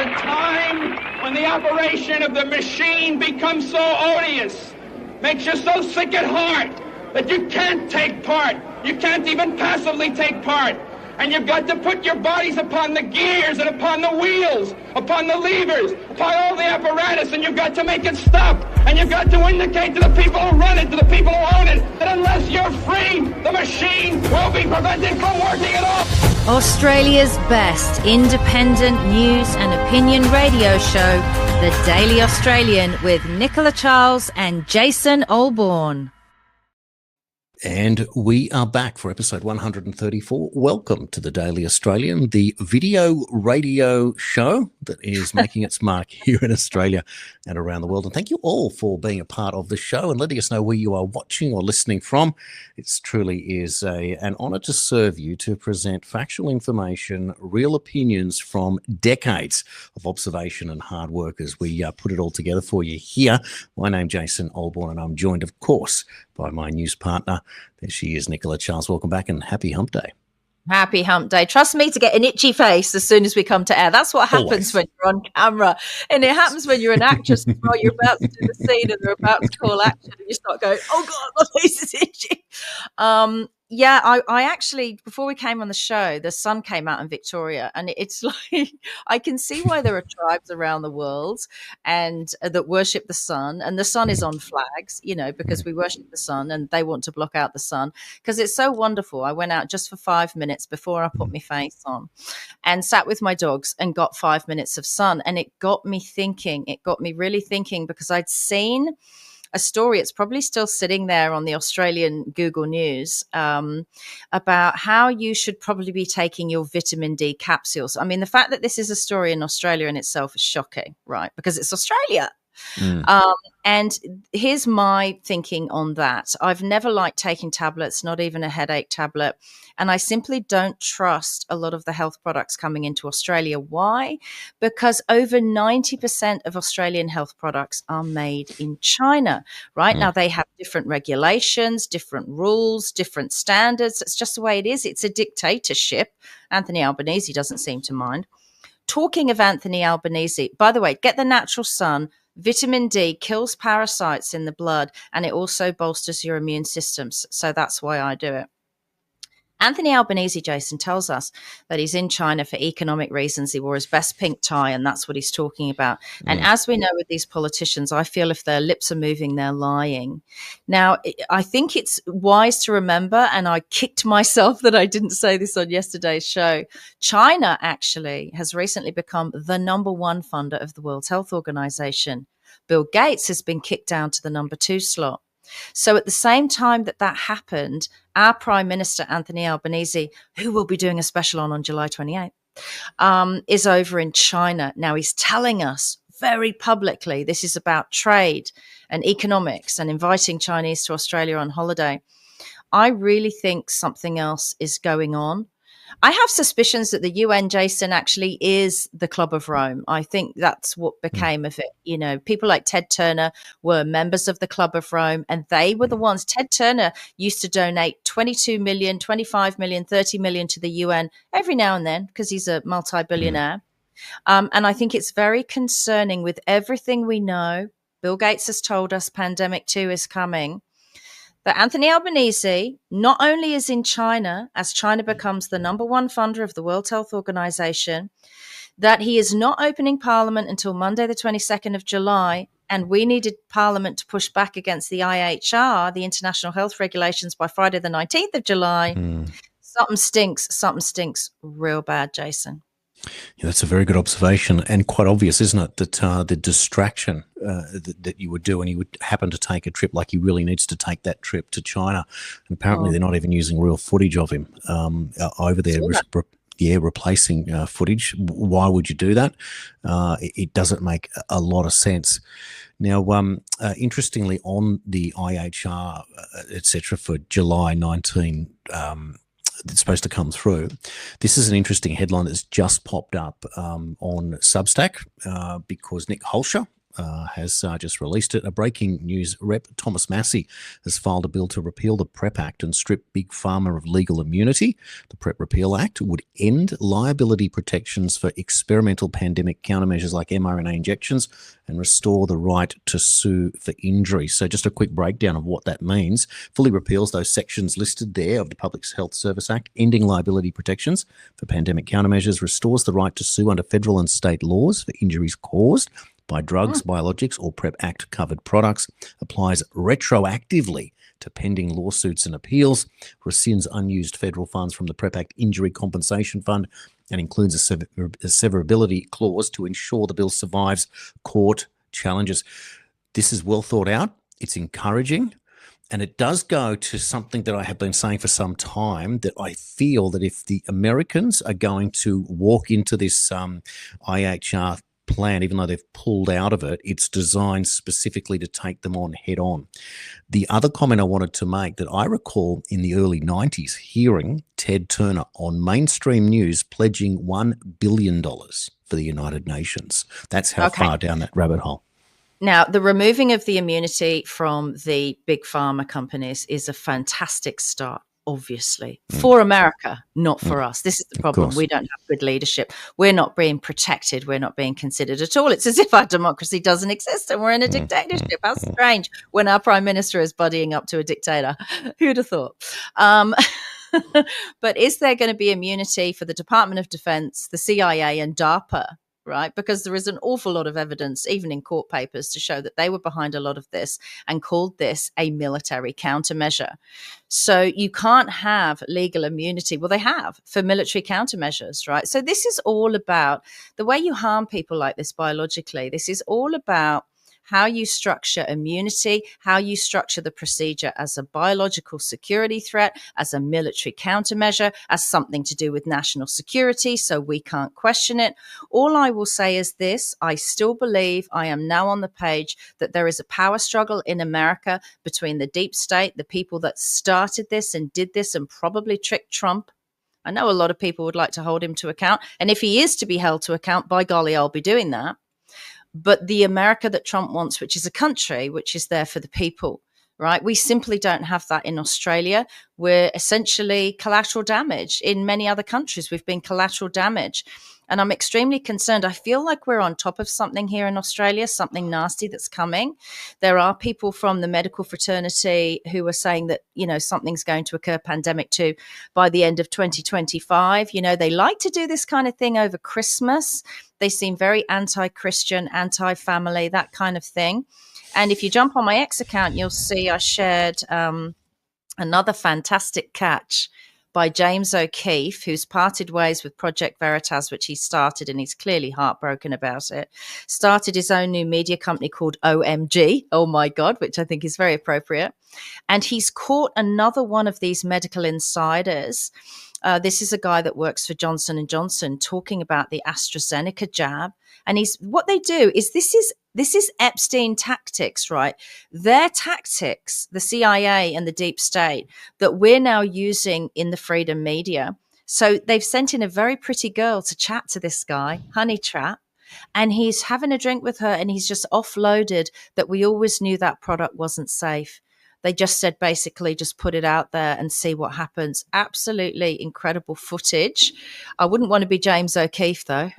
a time when the operation of the machine becomes so odious, makes you so sick at heart that you can't take part. You can't even passively take part. And you've got to put your bodies upon the gears and upon the wheels, upon the levers, upon all the apparatus, and you've got to make it stop. And you've got to indicate to the people who run it, to the people who own it, that unless you're free, the machine will be prevented from working at all. Australia's best independent news and opinion radio show, The Daily Australian, with Nicola Charles and Jason Olbourne. And we are back for episode 134. Welcome to the Daily Australian, the video radio show that is making its mark here in Australia and around the world. And thank you all for being a part of the show and letting us know where you are watching or listening from. It truly is an honour to serve you, to present factual information, real opinions from decades of observation and hard work as we put it all together for you here. My name's Jason Olbourne, and I'm joined, of course, by my news partner. There she is, Nicola Charles. Welcome back and happy hump day. Happy hump day. Trust me to get an itchy face as soon as we come to air. That's what happens when you're on camera. And it happens when you're an actress as well. You're about to do the scene and they're about to call action and you start going, oh God, my face is itchy. I actually, before we came on the show, the sun came out in Victoria, and it's like, I can see why there are tribes around the world and that worship the sun, and the sun is on flags, because we worship the sun and they want to block out the sun because it's so wonderful. I went out just for 5 minutes before I put my face on and sat with my dogs and got 5 minutes of sun, and it got me really thinking, because I'd seen a story, it's probably still sitting there on the Australian Google News, about how you should probably be taking your vitamin D capsules. I mean, the fact that this is a story in Australia in itself is shocking, right? Because it's Australia. And here's my thinking on that. I've never liked taking tablets, not even a headache tablet. And I simply don't trust a lot of the health products coming into Australia. Why? Because over 90% of Australian health products are made in China. Right now, they have different regulations, different rules, different standards. It's just the way it is. It's a dictatorship. Anthony Albanese doesn't seem to mind. Talking of Anthony Albanese, by the way, get the natural sun. Vitamin D kills parasites in the blood, and it also bolsters your immune systems. So that's why I do it. Anthony Albanese, Jason, tells us that he's in China for economic reasons. He wore his best pink tie, and that's what he's talking about. And as we know with these politicians, I feel if their lips are moving, they're lying. Now, I think it's wise to remember, and I kicked myself that I didn't say this on yesterday's show, China actually has recently become the number one funder of the World Health Organization. Bill Gates has been kicked down to the number 2 slot. So at the same time that happened, our Prime Minister, Anthony Albanese, who we'll be doing a special on July 28th, is over in China. Now, he's telling us very publicly this is about trade and economics and inviting Chinese to Australia on holiday. I really think something else is going on. I have suspicions that the UN, Jason, actually is the Club of Rome. I think that's what became of it. People like Ted Turner were members of the Club of Rome, and they were the ones. Ted Turner used to donate 22 million, 25 million, 30 million to the UN every now and then because he's a multi-billionaire. And I think it's very concerning with everything we know. Bill Gates has told us pandemic 2 is coming. That Anthony Albanese not only is in China, as China becomes the number one funder of the World Health Organization, that he is not opening Parliament until Monday, the 22nd of July, and we needed Parliament to push back against the IHR, the International Health Regulations, by Friday, the 19th of July. Something stinks real bad, Jason. Yeah, that's a very good observation, and quite obvious, isn't it, that the distraction that you would do, and he would happen to take a trip like he really needs to take that trip to China. And apparently they're not even using real footage of him over there, replacing footage. Why would you do that? It doesn't make a lot of sense. Now, interestingly, on the IHR, etc., for July 19, that's supposed to come through. This is an interesting headline that's just popped up on Substack because Nick Holscher, has just released it. A breaking news rep, Thomas Massey, has filed a bill to repeal the PrEP Act and strip Big Pharma of legal immunity. The PrEP Repeal Act would end liability protections for experimental pandemic countermeasures like mRNA injections and restore the right to sue for injury. So just a quick breakdown of what that means. Fully repeals those sections listed there of the Public Health Service Act, ending liability protections for pandemic countermeasures, restores the right to sue under federal and state laws for injuries caused by drugs, biologics, or PrEP Act covered products, applies retroactively to pending lawsuits and appeals, rescinds unused federal funds from the PrEP Act Injury Compensation Fund, and includes a severability clause to ensure the bill survives court challenges. This is well thought out. It's encouraging. And it does go to something that I have been saying for some time, that I feel that if the Americans are going to walk into this IHR plan, even though they've pulled out of it, it's designed specifically to take them on head on. The other comment I wanted to make, that I recall in the early 90s hearing Ted Turner on mainstream news pledging $1 billion for the United Nations. That's how far down that rabbit hole. Now, the removing of the immunity from the big pharma companies is a fantastic start, obviously, for America, not for us. This is the problem. We don't have good leadership. We're not being protected. We're not being considered at all. It's as if our democracy doesn't exist and we're in a dictatorship. How strange when our prime minister is buddying up to a dictator. Who'd have thought? But is there going to be immunity for the Department of Defense, the CIA, and DARPA? Right, because there is an awful lot of evidence, even in court papers, to show that they were behind a lot of this and called this a military countermeasure. So you can't have legal immunity. Well, they have for military countermeasures, right? So this is all about the way you harm people like this biologically. This is all about how you structure immunity, how you structure the procedure as a biological security threat, as a military countermeasure, as something to do with national security, so we can't question it. All I will say is this: I still believe, I am now on the page, that there is a power struggle in America between the deep state, the people that started this and did this and probably tricked Trump. I know a lot of people would like to hold him to account, and if he is to be held to account, by golly, I'll be doing that. But the America that Trump wants, which is a country which is there for the people, right? We simply don't have that in Australia. We're essentially collateral damage. In many other countries, we've been collateral damage. And I'm extremely concerned. I feel like we're on top of something here in Australia, something nasty that's coming. There are people from the medical fraternity who are saying that, you know, something's going to occur, pandemic 2, by the end of 2025. You know, they like to do this kind of thing over Christmas. They seem very anti-Christian, anti-family, that kind of thing. And if you jump on my X account, you'll see I shared another fantastic catch by James O'Keefe, who's parted ways with Project Veritas, which he started, and he's clearly heartbroken about it. Started his own new media company called OMG, oh my God, which I think is very appropriate. And he's caught another one of these medical insiders. This is a guy that works for Johnson & Johnson, talking about the AstraZeneca jab. And what they do is this is Epstein tactics, right? Their tactics, the CIA and the deep state, that we're now using in the freedom media. So they've sent in a very pretty girl to chat to this guy, Honey Trap, and he's having a drink with her, and he's just offloaded that we always knew that product wasn't safe. They just said, basically, just put it out there and see what happens. Absolutely incredible footage. I wouldn't want to be James O'Keefe, though.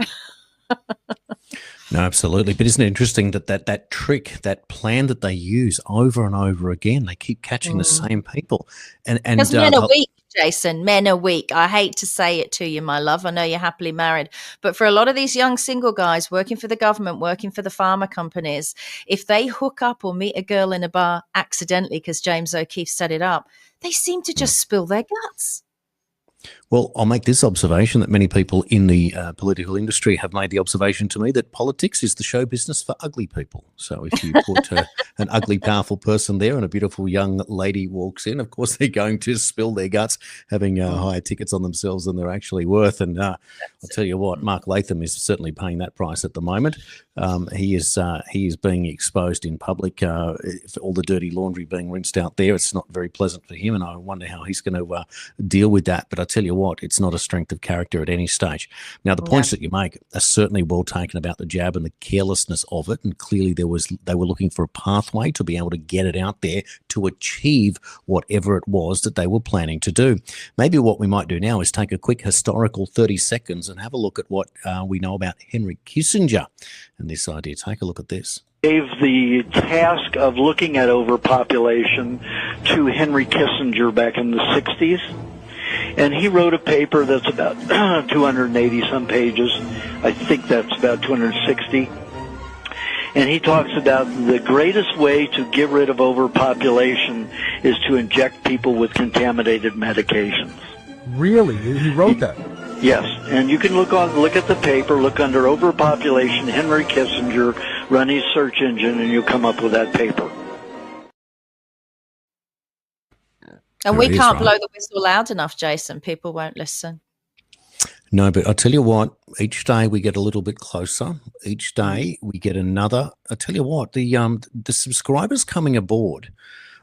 No, absolutely. But isn't it interesting that trick, that plan that they use over and over again, they keep catching the same people. And because men are weak, Jason. Men are weak. I hate to say it to you, my love. I know you're happily married. But for a lot of these young single guys working for the government, working for the pharma companies, if they hook up or meet a girl in a bar accidentally because James O'Keefe set it up, they seem to just spill their guts. Well, I'll make this observation that many people in the political industry have made the observation to me that politics is the show business for ugly people. So if you put an ugly, powerful person there and a beautiful young lady walks in, of course, they're going to spill their guts, having higher tickets on themselves than they're actually worth. And I'll tell you what, Mark Latham is certainly paying that price at the moment. He is being exposed in public for all the dirty laundry being rinsed out there. It's not very pleasant for him, and I wonder how he's going to deal with that. But I tell you you what, it's not a strength of character at any stage. Now, the points that you make are certainly well taken about the jab and the carelessness of it, and clearly they were looking for a pathway to be able to get it out there to achieve whatever it was that they were planning to do. Maybe what we might do now is take a quick historical 30 seconds and have a look at what we know about Henry Kissinger and this idea. Take a look at this. Gave the task of looking at overpopulation to Henry Kissinger back in the 60s. And he wrote a paper that's about 280 some pages. I think that's about 260. And he talks about the greatest way to get rid of overpopulation is to inject people with contaminated medications. Really? He wrote that? Yes, and you can look at the paper, look under overpopulation, Henry Kissinger, run his search engine, and you'll come up with that paper. And we can't blow the whistle loud enough, Jason. People won't listen. No, but I'll tell you what, each day we get a little bit closer. Each day we get another. I'll tell you what, the subscribers coming aboard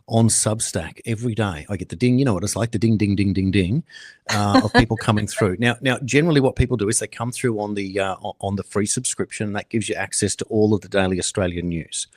on Substack every day. I get the ding, you know what it's like, the ding, ding, ding, ding, ding of people coming through. Now, generally what people do is they come through on the free subscription. That gives you access to all of the daily Australian news.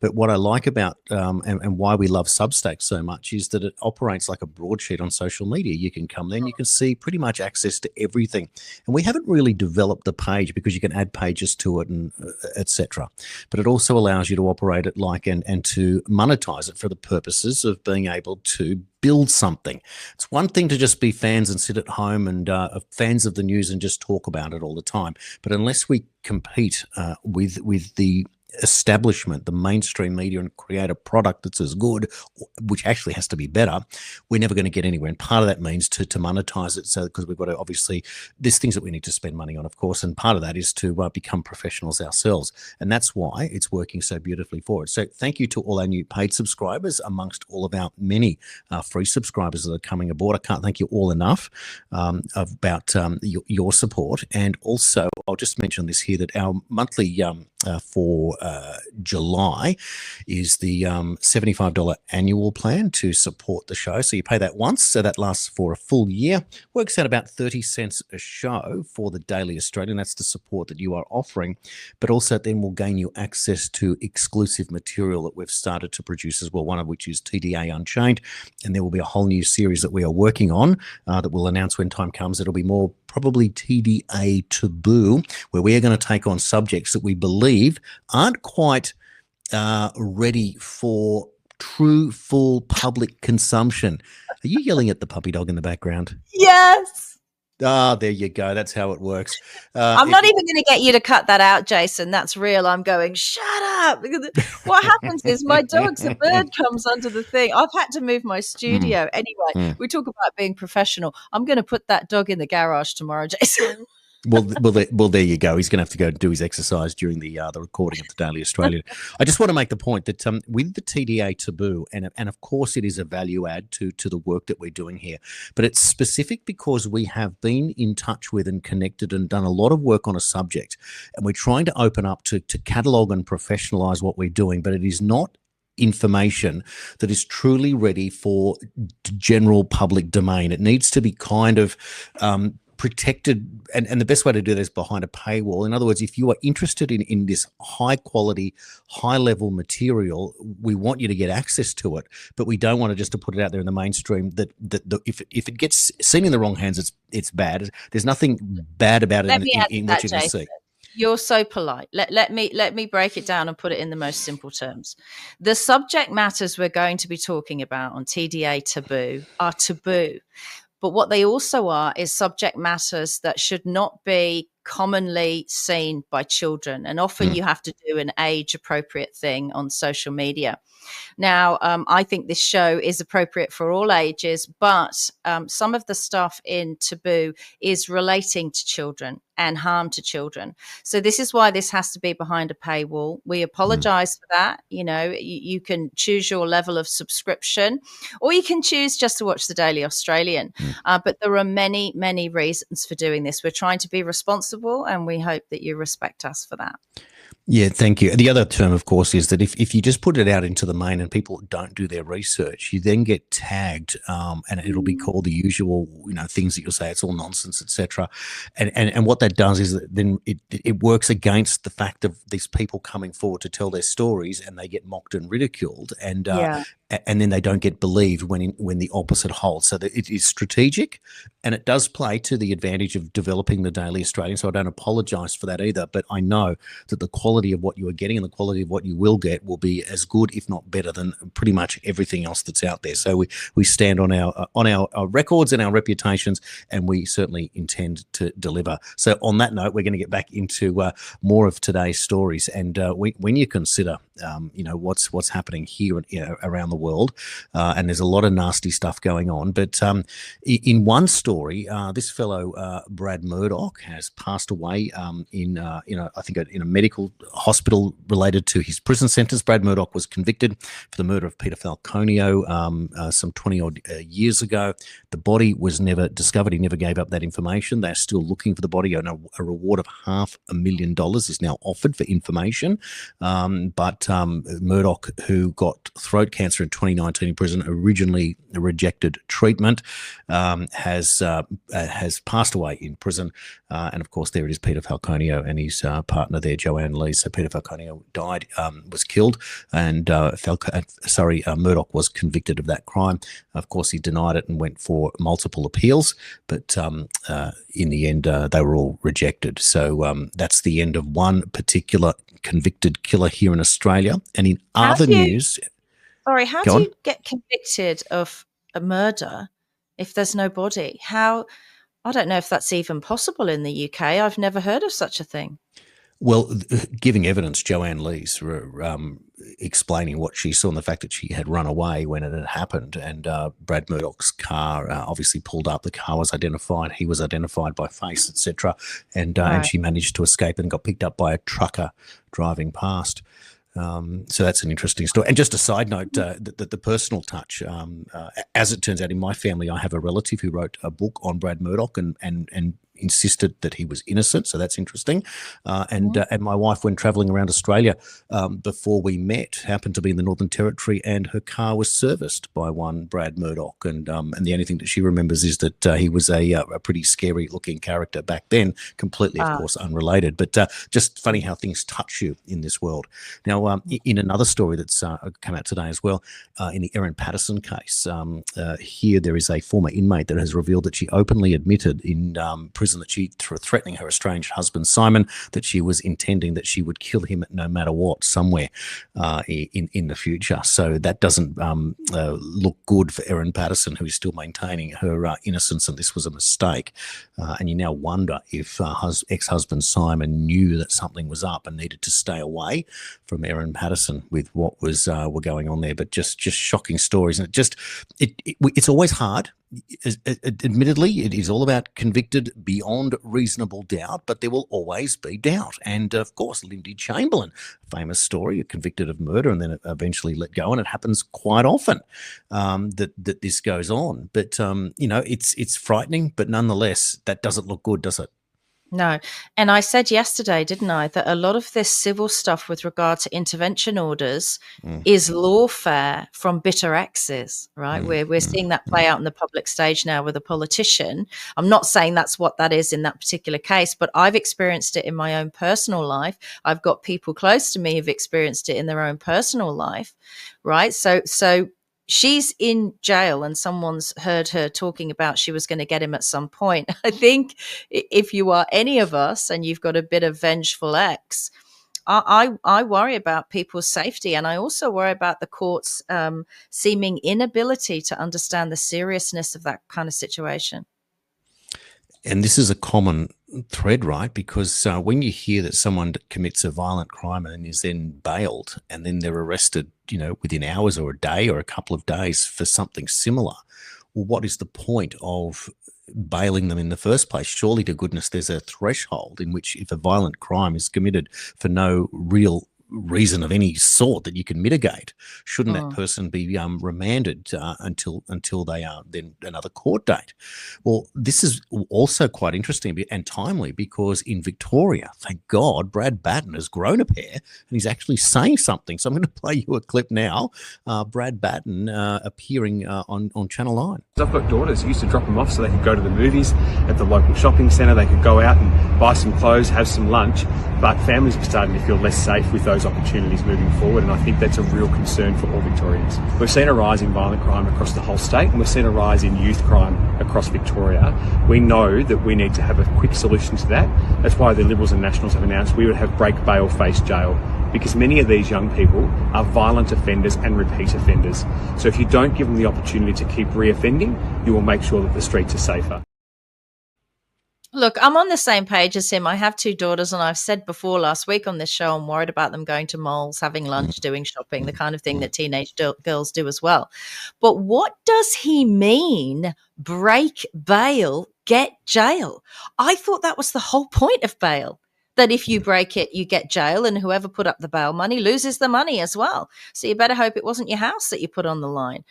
But what I like about and why we love Substack so much is that it operates like a broadsheet on social media. You can come there and you can see pretty much access to everything. And we haven't really developed the page because you can add pages to it and etc. But it also allows you to operate it like and to monetize it for the purpose of being able to build something. It's one thing to just be fans and sit at home and fans of the news and just talk about it all the time. But unless we compete with the establishment, the mainstream media, and create a product that's as good, which actually has to be better, we're never going to get anywhere. And part of that means to monetize it. So because we've got to, obviously, there's things that we need to spend money on, of course, and part of that is to become professionals ourselves. And that's why it's working so beautifully for us. So thank you to all our new paid subscribers amongst all of our many free subscribers that are coming aboard. I can't thank you all enough about your support. And also, I'll just mention this here, that our monthly for July is the $75 annual plan to support the show. So you pay that once, so that lasts for a full year. Works out about 30 cents a show for the Daily Australian. That's the support that you are offering, but also then will gain you access to exclusive material that we've started to produce as well, one of which is TDA Unchained, and there will be a whole new series that we are working on that we'll announce when time comes. It'll be more probably TDA Taboo, where we are going to take on subjects that we believe aren't quite ready for true, full public consumption. Are you yelling at the puppy dog in the background? Yes. Ah, there you go. That's how it works. I'm not even going to get you to cut that out, Jason. That's real. I'm going, shut up. What happens is my dog's a bird comes under the thing. I've had to move my studio. Anyway, we talk about being professional. I'm going to put that dog in the garage tomorrow, Jason. Well, there you go. He's going to have to go do his exercise during the recording of the Daily Australian. I just want to make the point that with the TDA Taboo, and of course it is a value add to the work that we're doing here, but it's specific because we have been in touch with and connected and done a lot of work on a subject, and we're trying to open up to catalogue and professionalise what we're doing, but it is not information that is truly ready for general public domain. It needs to be kind of protected, and the best way to do that is behind a paywall. In other words, if you are interested in this high quality, high level material, we want you to get access to it, but we don't want to just to put it out there in the mainstream that if it gets seen in the wrong hands, it's bad. There's nothing bad about it in what you can see. You're so polite. Let me break it down and put it in the most simple terms. The subject matters we're going to be talking about on TDA Taboo are taboo. But what they also are is subject matters that should not be commonly seen by children. And often you have to do an age-appropriate thing on social media. Now, I think this show is appropriate for all ages, but some of the stuff in Taboo is relating to children and harm to children. So this is why this has to be behind a paywall. We apologize for that. You know, you can choose your level of subscription, or you can choose just to watch the Daily Australian. But there are many, many reasons for doing this. We're trying to be responsible, and we hope that you respect us for that. Yeah, thank you. The other term, of course, is that if you just put it out into the main and people don't do their research, you then get tagged, and it'll be called the usual, things that you'll say it's all nonsense, etc. And what that does is that then it works against the fact of these people coming forward to tell their stories, and they get mocked and ridiculed, Yeah. and then they don't get believed when the opposite holds. So that it is strategic, and it does play to the advantage of developing the Daily Australian. So I don't apologise for that either, but I know that the quality of what you are getting and the quality of what you will get will be as good, if not better, than pretty much everything else that's out there. So we stand on our records and our reputations, and we certainly intend to deliver. So on that note, we're going to get back into more of today's stories. And when you consider, what's happening here around the world, and there's a lot of nasty stuff going on. But in one story, this fellow Brad Murdoch has passed away in I think in a medical hospital related to his prison sentence. Brad Murdoch was convicted for the murder of Peter Falconio some 20 odd years ago. The body was never discovered. He never gave up that information. They're still looking for the body. A reward of $500,000 is now offered for information. But Murdoch, who got throat cancer in 2019 in prison, originally rejected treatment, has passed away in prison. And of course, there it is, Peter Falconio and his partner there, Joanne Lee. So Peter Falconio died, was killed, and Murdoch was convicted of that crime. Of course, he denied it and went for multiple appeals, but in the end, they were all rejected. So that's the end of one particular convicted killer here in Australia. And in other news... Sorry, how do you get convicted of a murder if there's no body? I don't know if that's even possible in the UK. I've never heard of such a thing. Well, giving evidence, Joanne Lee's explaining what she saw and the fact that she had run away when it had happened, and Brad Murdoch's car obviously pulled up. The car was identified. He was identified by face, etc. And she managed to escape and got picked up by a trucker driving past. So that's an interesting story. And just a side note, the personal touch, as it turns out, in my family, I have a relative who wrote a book on Brad Murdoch and insisted that he was innocent. So that's interesting. And my wife, when travelling around Australia before we met, happened to be in the Northern Territory, and her car was serviced by one Brad Murdoch. And the only thing that she remembers is that he was a pretty scary looking character back then, completely, of course, unrelated. But just funny how things touch you in this world. Now, in another story that's come out today as well, in the Erin Patterson case, here there is a former inmate that has revealed that she openly admitted in prison that she, threatening her estranged husband Simon, that she was intending that she would kill him no matter what, somewhere in the future. So that doesn't look good for Erin Patterson, who is still maintaining her innocence, and this was a mistake. And you now wonder if ex-husband Simon knew that something was up and needed to stay away from Erin Patterson with what was were going on there. But just shocking stories, and it's always hard. Admittedly, it is all about convicted beyond reasonable doubt, but there will always be doubt. And of course, Lindy Chamberlain, famous story, convicted of murder and then eventually let go, and it happens quite often that this goes on. But it's frightening, but nonetheless, that doesn't look good, does it? No. And I said yesterday, didn't I, that a lot of this civil stuff with regard to intervention orders is lawfare from bitter exes, right? We're seeing that play out on the public stage now with a politician. I'm not saying that's what that is in that particular case, but I've experienced it in my own personal life. I've got people close to me who've experienced it in their own personal life, right? So she's in jail and someone's heard her talking about she was going to get him at some point. I think if you are any of us and you've got a bit of vengeful ex, I worry about people's safety. And I also worry about the court's seeming inability to understand the seriousness of that kind of situation. And this is a common thread, right? Because when you hear that someone commits a violent crime and is then bailed and then they're arrested, within hours or a day or a couple of days for something similar, well, what is the point of bailing them in the first place? Surely to goodness there's a threshold in which if a violent crime is committed for no real reason of any sort that you can mitigate, shouldn't that person be remanded until they are then another court date? Well, this is also quite interesting and timely because in Victoria, thank God, Brad Batten has grown a pair and he's actually saying something. So I'm going to play you a clip now. Brad Batten appearing on Channel 9. I've got daughters who used to drop them off so they could go to the movies at the local shopping centre. They could go out and buy some clothes, have some lunch. But families are starting to feel less safe with those opportunities moving forward, and I think that's a real concern for all Victorians. We've seen a rise in violent crime across the whole state, and we've seen a rise in youth crime across Victoria. We know that we need to have a quick solution to that. That's why the Liberals and Nationals have announced we would have break bail, face jail, because many of these young people are violent offenders and repeat offenders. So if you don't give them the opportunity to keep reoffending, you will make sure that the streets are safer. Look, I'm on the same page as him. I have two daughters, and I've said before last week on this show, I'm worried about them going to malls, having lunch, doing shopping, the kind of thing that teenage girls do as well. But what does he mean, break bail, get jail? I thought that was the whole point of bail, that if you break it, you get jail, and whoever put up the bail money loses the money as well. So you better hope it wasn't your house that you put on the line.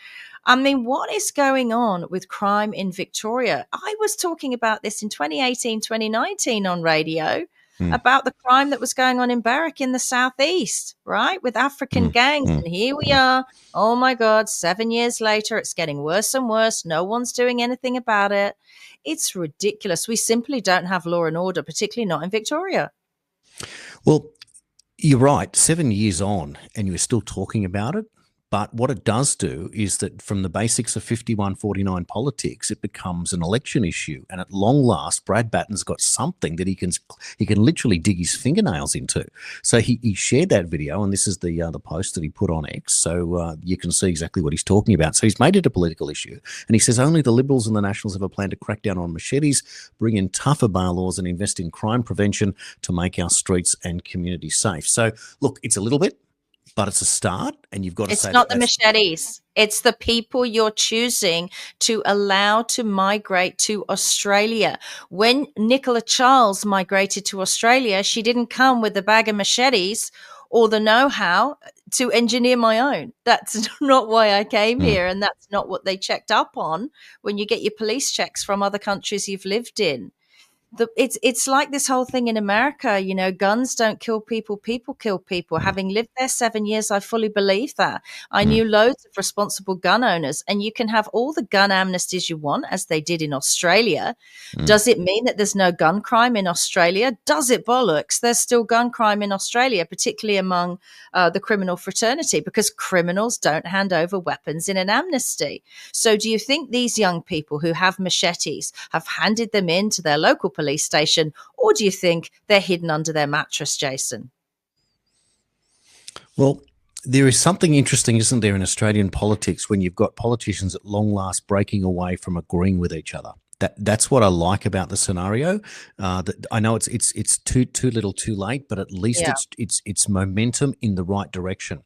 I mean, what is going on with crime in Victoria? I was talking about this in 2018, 2019 on radio about the crime that was going on in Berwick in the southeast, right, with African gangs. And here we are. Oh, my God, 7 years later, it's getting worse and worse. No one's doing anything about it. It's ridiculous. We simply don't have law and order, particularly not in Victoria. Well, you're right. 7 years on and you're still talking about it. But what it does do is that from the basics of 5149 politics, it becomes an election issue. And at long last, Brad Batten's got something that he can literally dig his fingernails into. So he shared that video, and this is the post that he put on X. So you can see exactly what he's talking about. So he's made it a political issue. And he says only the Liberals and the Nationals have a plan to crack down on machetes, bring in tougher bail laws, and invest in crime prevention to make our streets and communities safe. So, look, it's a little bit, but it's a start, and you've got to say... It's not the machetes. It's the people you're choosing to allow to migrate to Australia. When Nicola Charles migrated to Australia, she didn't come with a bag of machetes or the know-how to engineer my own. That's not why I came here, and that's not what they checked up on when you get your police checks from other countries you've lived in. It's like this whole thing in America, you know, guns don't kill people, people kill people. Having lived there 7 years, I fully believe that. I knew loads of responsible gun owners, and you can have all the gun amnesties you want, as they did in Australia. Does it mean that there's no gun crime in Australia? Does it bollocks? There's still gun crime in Australia, particularly among the criminal fraternity, because criminals don't hand over weapons in an amnesty. So do you think these young people who have machetes have handed them in to their local police station, or do you think they're hidden under their mattress, Jason? Well, there is something interesting, isn't there, in Australian politics when you've got politicians at long last breaking away from agreeing with each other. That's what I like about the scenario. That I know it's too little, too late, but at least it's momentum in the right direction.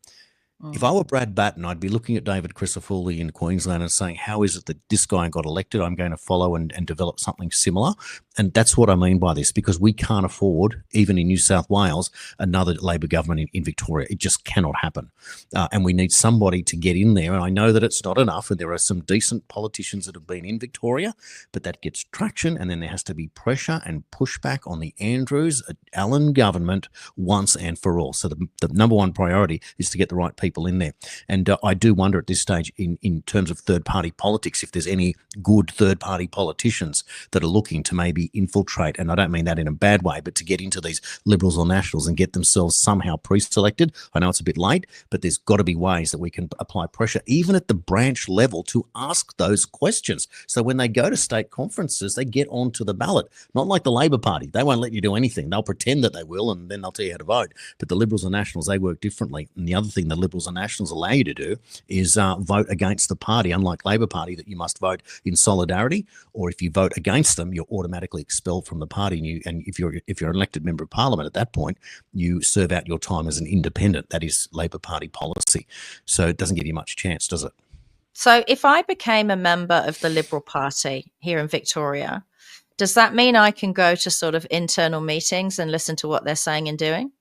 If I were Brad Batten, I'd be looking at David Crisafulli in Queensland and saying, how is it that this guy got elected? I'm going to follow and develop something similar. And that's what I mean by this, because we can't afford, even in New South Wales, another Labor government in Victoria. It just cannot happen. And we need somebody to get in there. And I know that it's not enough, and there are some decent politicians that have been in Victoria, but that gets traction, and then there has to be pressure and pushback on the Andrews Allen government once and for all. So the number one priority is to get the right people in there. And I do wonder at this stage, in terms of third-party politics, if there's any good third-party politicians that are looking to maybe infiltrate, and I don't mean that in a bad way, but to get into these Liberals or Nationals and get themselves somehow pre-selected. I know it's a bit late, but there's got to be ways that we can apply pressure, even at the branch level, to ask those questions. So when they go to state conferences, they get onto the ballot. Not like the Labor Party. They won't let you do anything. They'll pretend that they will, and then they'll tell you how to vote. But the Liberals and Nationals, they work differently. And the other thing the Liberals and Nationals allow you to do is vote against the party, unlike Labor Party, that you must vote in solidarity, or if you vote against them, you're automatically expelled from the party. And if you're an elected member of Parliament at that point, you serve out your time as an independent. That is Labor Party policy. So it doesn't give you much chance, does it? So if I became a member of the Liberal Party here in Victoria, does that mean I can go to sort of internal meetings and listen to what they're saying and doing?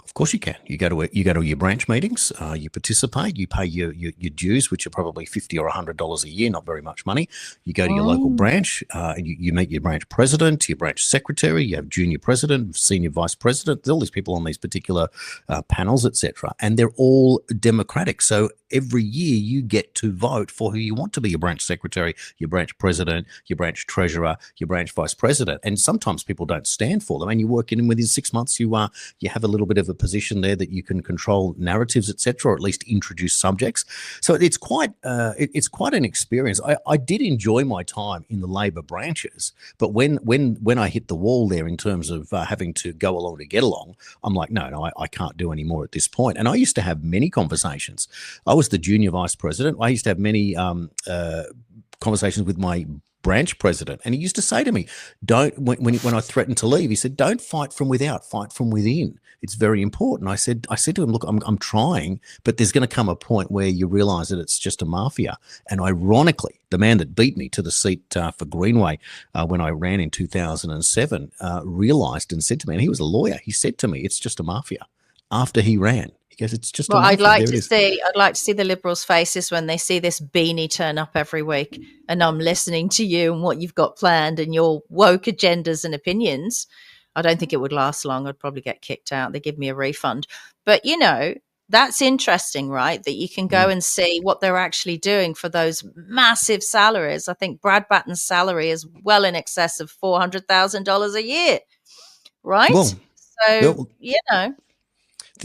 Of course you can. You go to your branch meetings, you participate, you pay your dues, which are probably $50 or $100 a year, not very much money. You go to your local branch, and you meet your branch president, your branch secretary, you have junior president, senior vice president. There's all these people on these particular panels, etc., and they're all democratic. So every year you get to vote for who you want to be your branch secretary, your branch president, your branch treasurer, your branch vice president. And sometimes people don't stand for them, and you work in within 6 months. You have a little bit of a position there that you can control narratives, etc., or at least introduce subjects. So it's quite an experience. I did enjoy my time in the Labor branches, but when I hit the wall there in terms of having to go along to get along, I'm like, no, I can't do any more at this point. And I used to have many conversations. I was the junior vice president. I used to have many conversations with my branch president, and he used to say to me, when I threatened to leave, he said, don't fight from without, fight from within. It's very important. I said to him, look, I'm trying, but there's going to come a point where you realize that it's just a mafia. And ironically, the man that beat me to the seat for Greenway when I ran in 2007 realized and said to me, and he was a lawyer, he said to me, it's just a mafia. After he ran, he goes, it's just. Well, I'd like to see the Liberals' faces when they see this beanie turn up every week, and I'm listening to you and what you've got planned and your woke agendas and opinions. I don't think it would last long. I'd probably get kicked out. They give me a refund. But that's interesting, right? That you can go and see what they're actually doing for those massive salaries. I think Brad Batten's salary is well in excess of $400,000 a year, right? Well,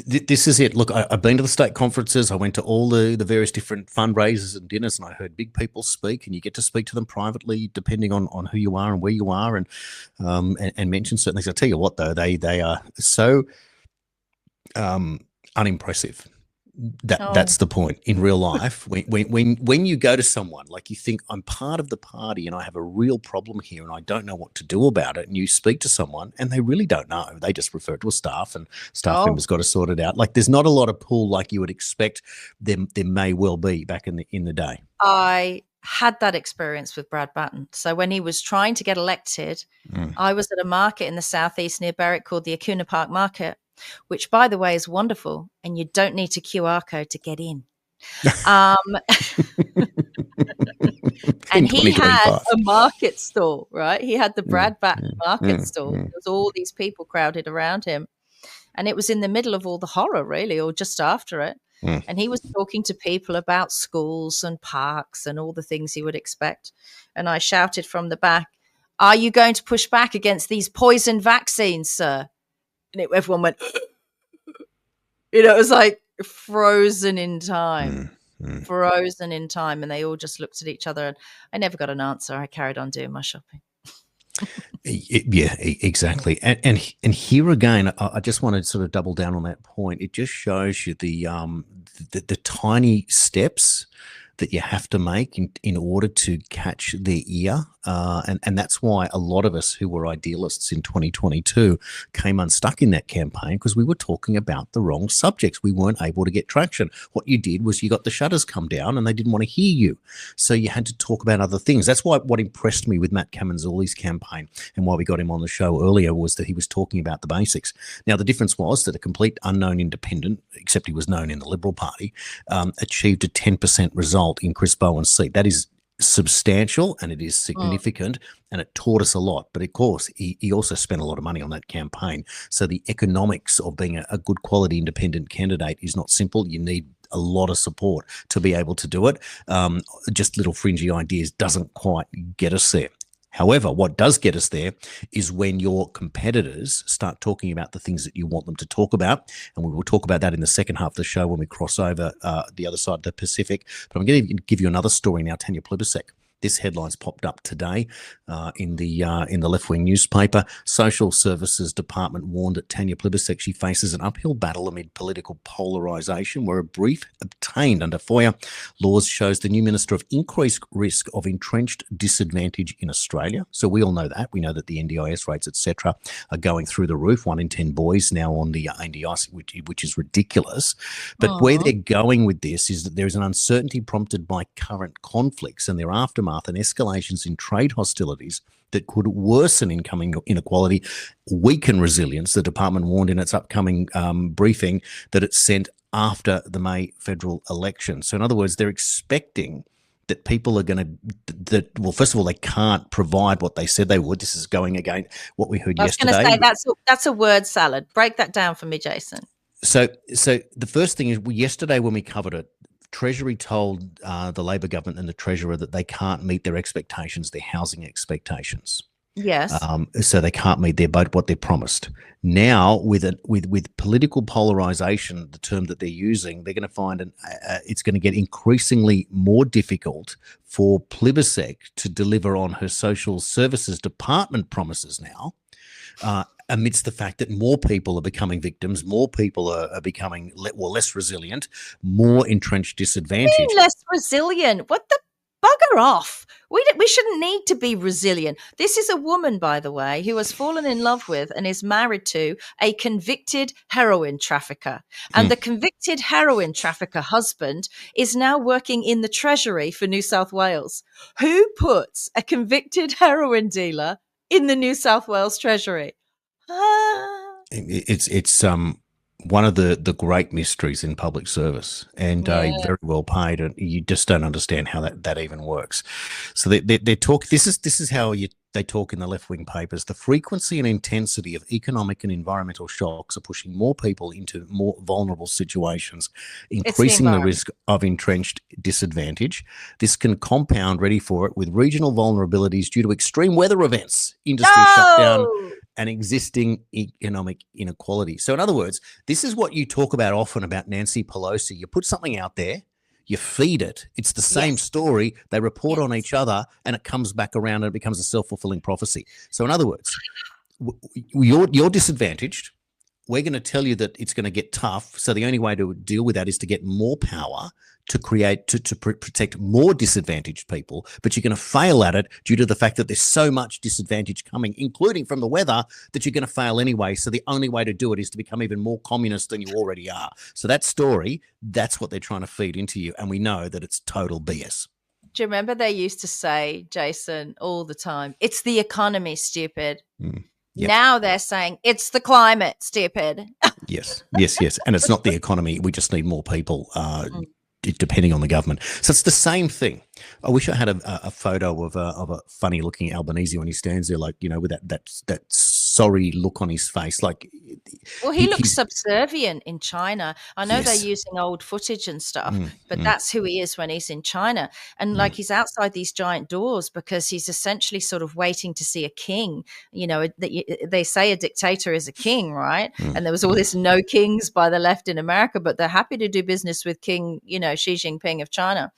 This is it. Look, I've been to the state conferences. I went to all the various different fundraisers and dinners, and I heard big people speak, and you get to speak to them privately depending on who you are and where you are, and mention certain things. I'll tell you what, though, they are so unimpressive. That's the point in real life. When you go to someone, like you think, I'm part of the party and I have a real problem here and I don't know what to do about it, and you speak to someone and they really don't know. They just refer to a staff, and staff members got to sort it out. Like there's not a lot of pull like you would expect there may well be back in the day. I had that experience with Brad Batten. So when he was trying to get elected, I was at a market in the southeast near Berwick called the Acuna Park Market, which, by the way, is wonderful, and you don't need a QR code to get in. And he had a market stall, right? He had the Brad Batten market stall. There was all these people crowded around him, and it was in the middle of all the horror, really, or just after it. And he was talking to people about schools and parks and all the things you would expect. And I shouted from the back, "Are you going to push back against these poison vaccines, sir?" And everyone went, it was like frozen in time, and they all just looked at each other, and I never got an answer. I carried on doing my shopping. Yeah, exactly. And here again, I just want to sort of double down on that point. It just shows you the tiny steps that you have to make in order to catch their ear. And that's why a lot of us who were idealists in 2022 came unstuck in that campaign, because we were talking about the wrong subjects. We weren't able to get traction. What you did was you got the shutters come down and they didn't want to hear you. So you had to talk about other things. That's why what impressed me with Matt Camonzali's campaign and why we got him on the show earlier was that he was talking about the basics. Now, the difference was that a complete unknown independent, except he was known in the Liberal Party, achieved a 10% result in Chris Bowen's seat. That is substantial and it is significant, and it taught us a lot. But of course, he also spent a lot of money on that campaign. So the economics of being a good quality independent candidate is not simple. You need a lot of support to be able to do it. Just little fringy ideas doesn't quite get us there. However, what does get us there is when your competitors start talking about the things that you want them to talk about. And we will talk about that in the second half of the show when we cross over the other side of the Pacific. But I'm going to give you another story now, Tanya Plibersek. This headline's popped up today in the left-wing newspaper. Social Services Department warned that Tanya Plibersek, she faces an uphill battle amid political polarisation, where a brief obtained under FOIA laws shows the new Minister of increased risk of entrenched disadvantage in Australia. So we all know that. We know that the NDIS rates, etc., are going through the roof. 1 in 10 boys now on the NDIS, which is ridiculous. But where they're going with this is that there is an uncertainty prompted by current conflicts and their aftermath aftermath and escalations in trade hostilities that could worsen income inequality, weaken resilience. The department warned in its upcoming briefing that it's sent after the May federal election. So in other words, they're expecting that people are going to, well, first of all, they can't provide what they said they would. This is going against what we heard yesterday. I was going to say, that's a word salad. Break that down for me, Jason. So the first thing is, yesterday when we covered it, Treasury told the Labor government and the Treasurer that they can't meet their expectations, their housing expectations. Yes. So they can't meet what they promised. Now, with political polarization, the term that they're using, they're going to find it's going to get increasingly more difficult for Plibersek to deliver on her social services department promises now, amidst the fact that more people are becoming victims, more people are becoming less resilient, more entrenched disadvantage. Less resilient? What the bugger off? We shouldn't need to be resilient. This is a woman, by the way, who has fallen in love with and is married to a convicted heroin trafficker. And the convicted heroin trafficker husband is now working in the Treasury for New South Wales. Who puts a convicted heroin dealer in the New South Wales Treasury? It's one of the great mysteries in public service, and very well paid, and you just don't understand how that even works. So they talk. This is how they talk in the left-wing papers. The frequency and intensity of economic and environmental shocks are pushing more people into more vulnerable situations, increasing the risk of entrenched disadvantage. This can compound, ready for it, with regional vulnerabilities due to extreme weather events, industry shutdown, and existing economic inequality. So in other words, this is what you talk about often about Nancy Pelosi. You put something out there, you feed it. It's the same story. They report on each other, and it comes back around and it becomes a self-fulfilling prophecy. So in other words, you're disadvantaged. We're going to tell you that it's going to get tough. So the only way to deal with that is to get more power to protect more disadvantaged people. But you're going to fail at it due to the fact that there's so much disadvantage coming, including from the weather, that you're going to fail anyway. So the only way to do it is to become even more communist than you already are. So that story, that's what they're trying to feed into you. And we know that it's total BS. Do you remember they used to say, Jason, all the time, it's the economy, stupid. Yep. Now they're saying it's the climate, stupid. Yes. And it's not the economy. We just need more people, depending on the government. So it's the same thing. I wish I had a photo of a funny looking Albanese when he stands there, like, with that sorry look on his face. Like, well, he looks subservient in China. I know they're using old footage and stuff, but that's who he is when he's in China. And like, he's outside these giant doors because he's essentially sort of waiting to see a king. They say a dictator is a king, right? And there was all this no kings by the left in America, but they're happy to do business with King, Xi Jinping of China.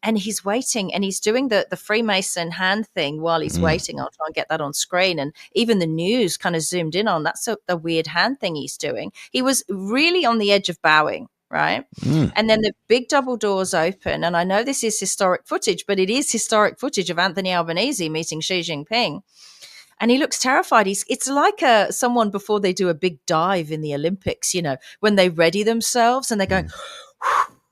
And he's waiting, and he's doing the Freemason hand thing while he's waiting. I'll try and get that on screen. And even the news kind of zoomed in on that's the weird hand thing he's doing. He was really on the edge of bowing, right? And then the big double doors open. And I know this is historic footage, but it is historic footage of Anthony Albanese meeting Xi Jinping. And he looks terrified. It's like someone before they do a big dive in the Olympics, when they ready themselves and they're going,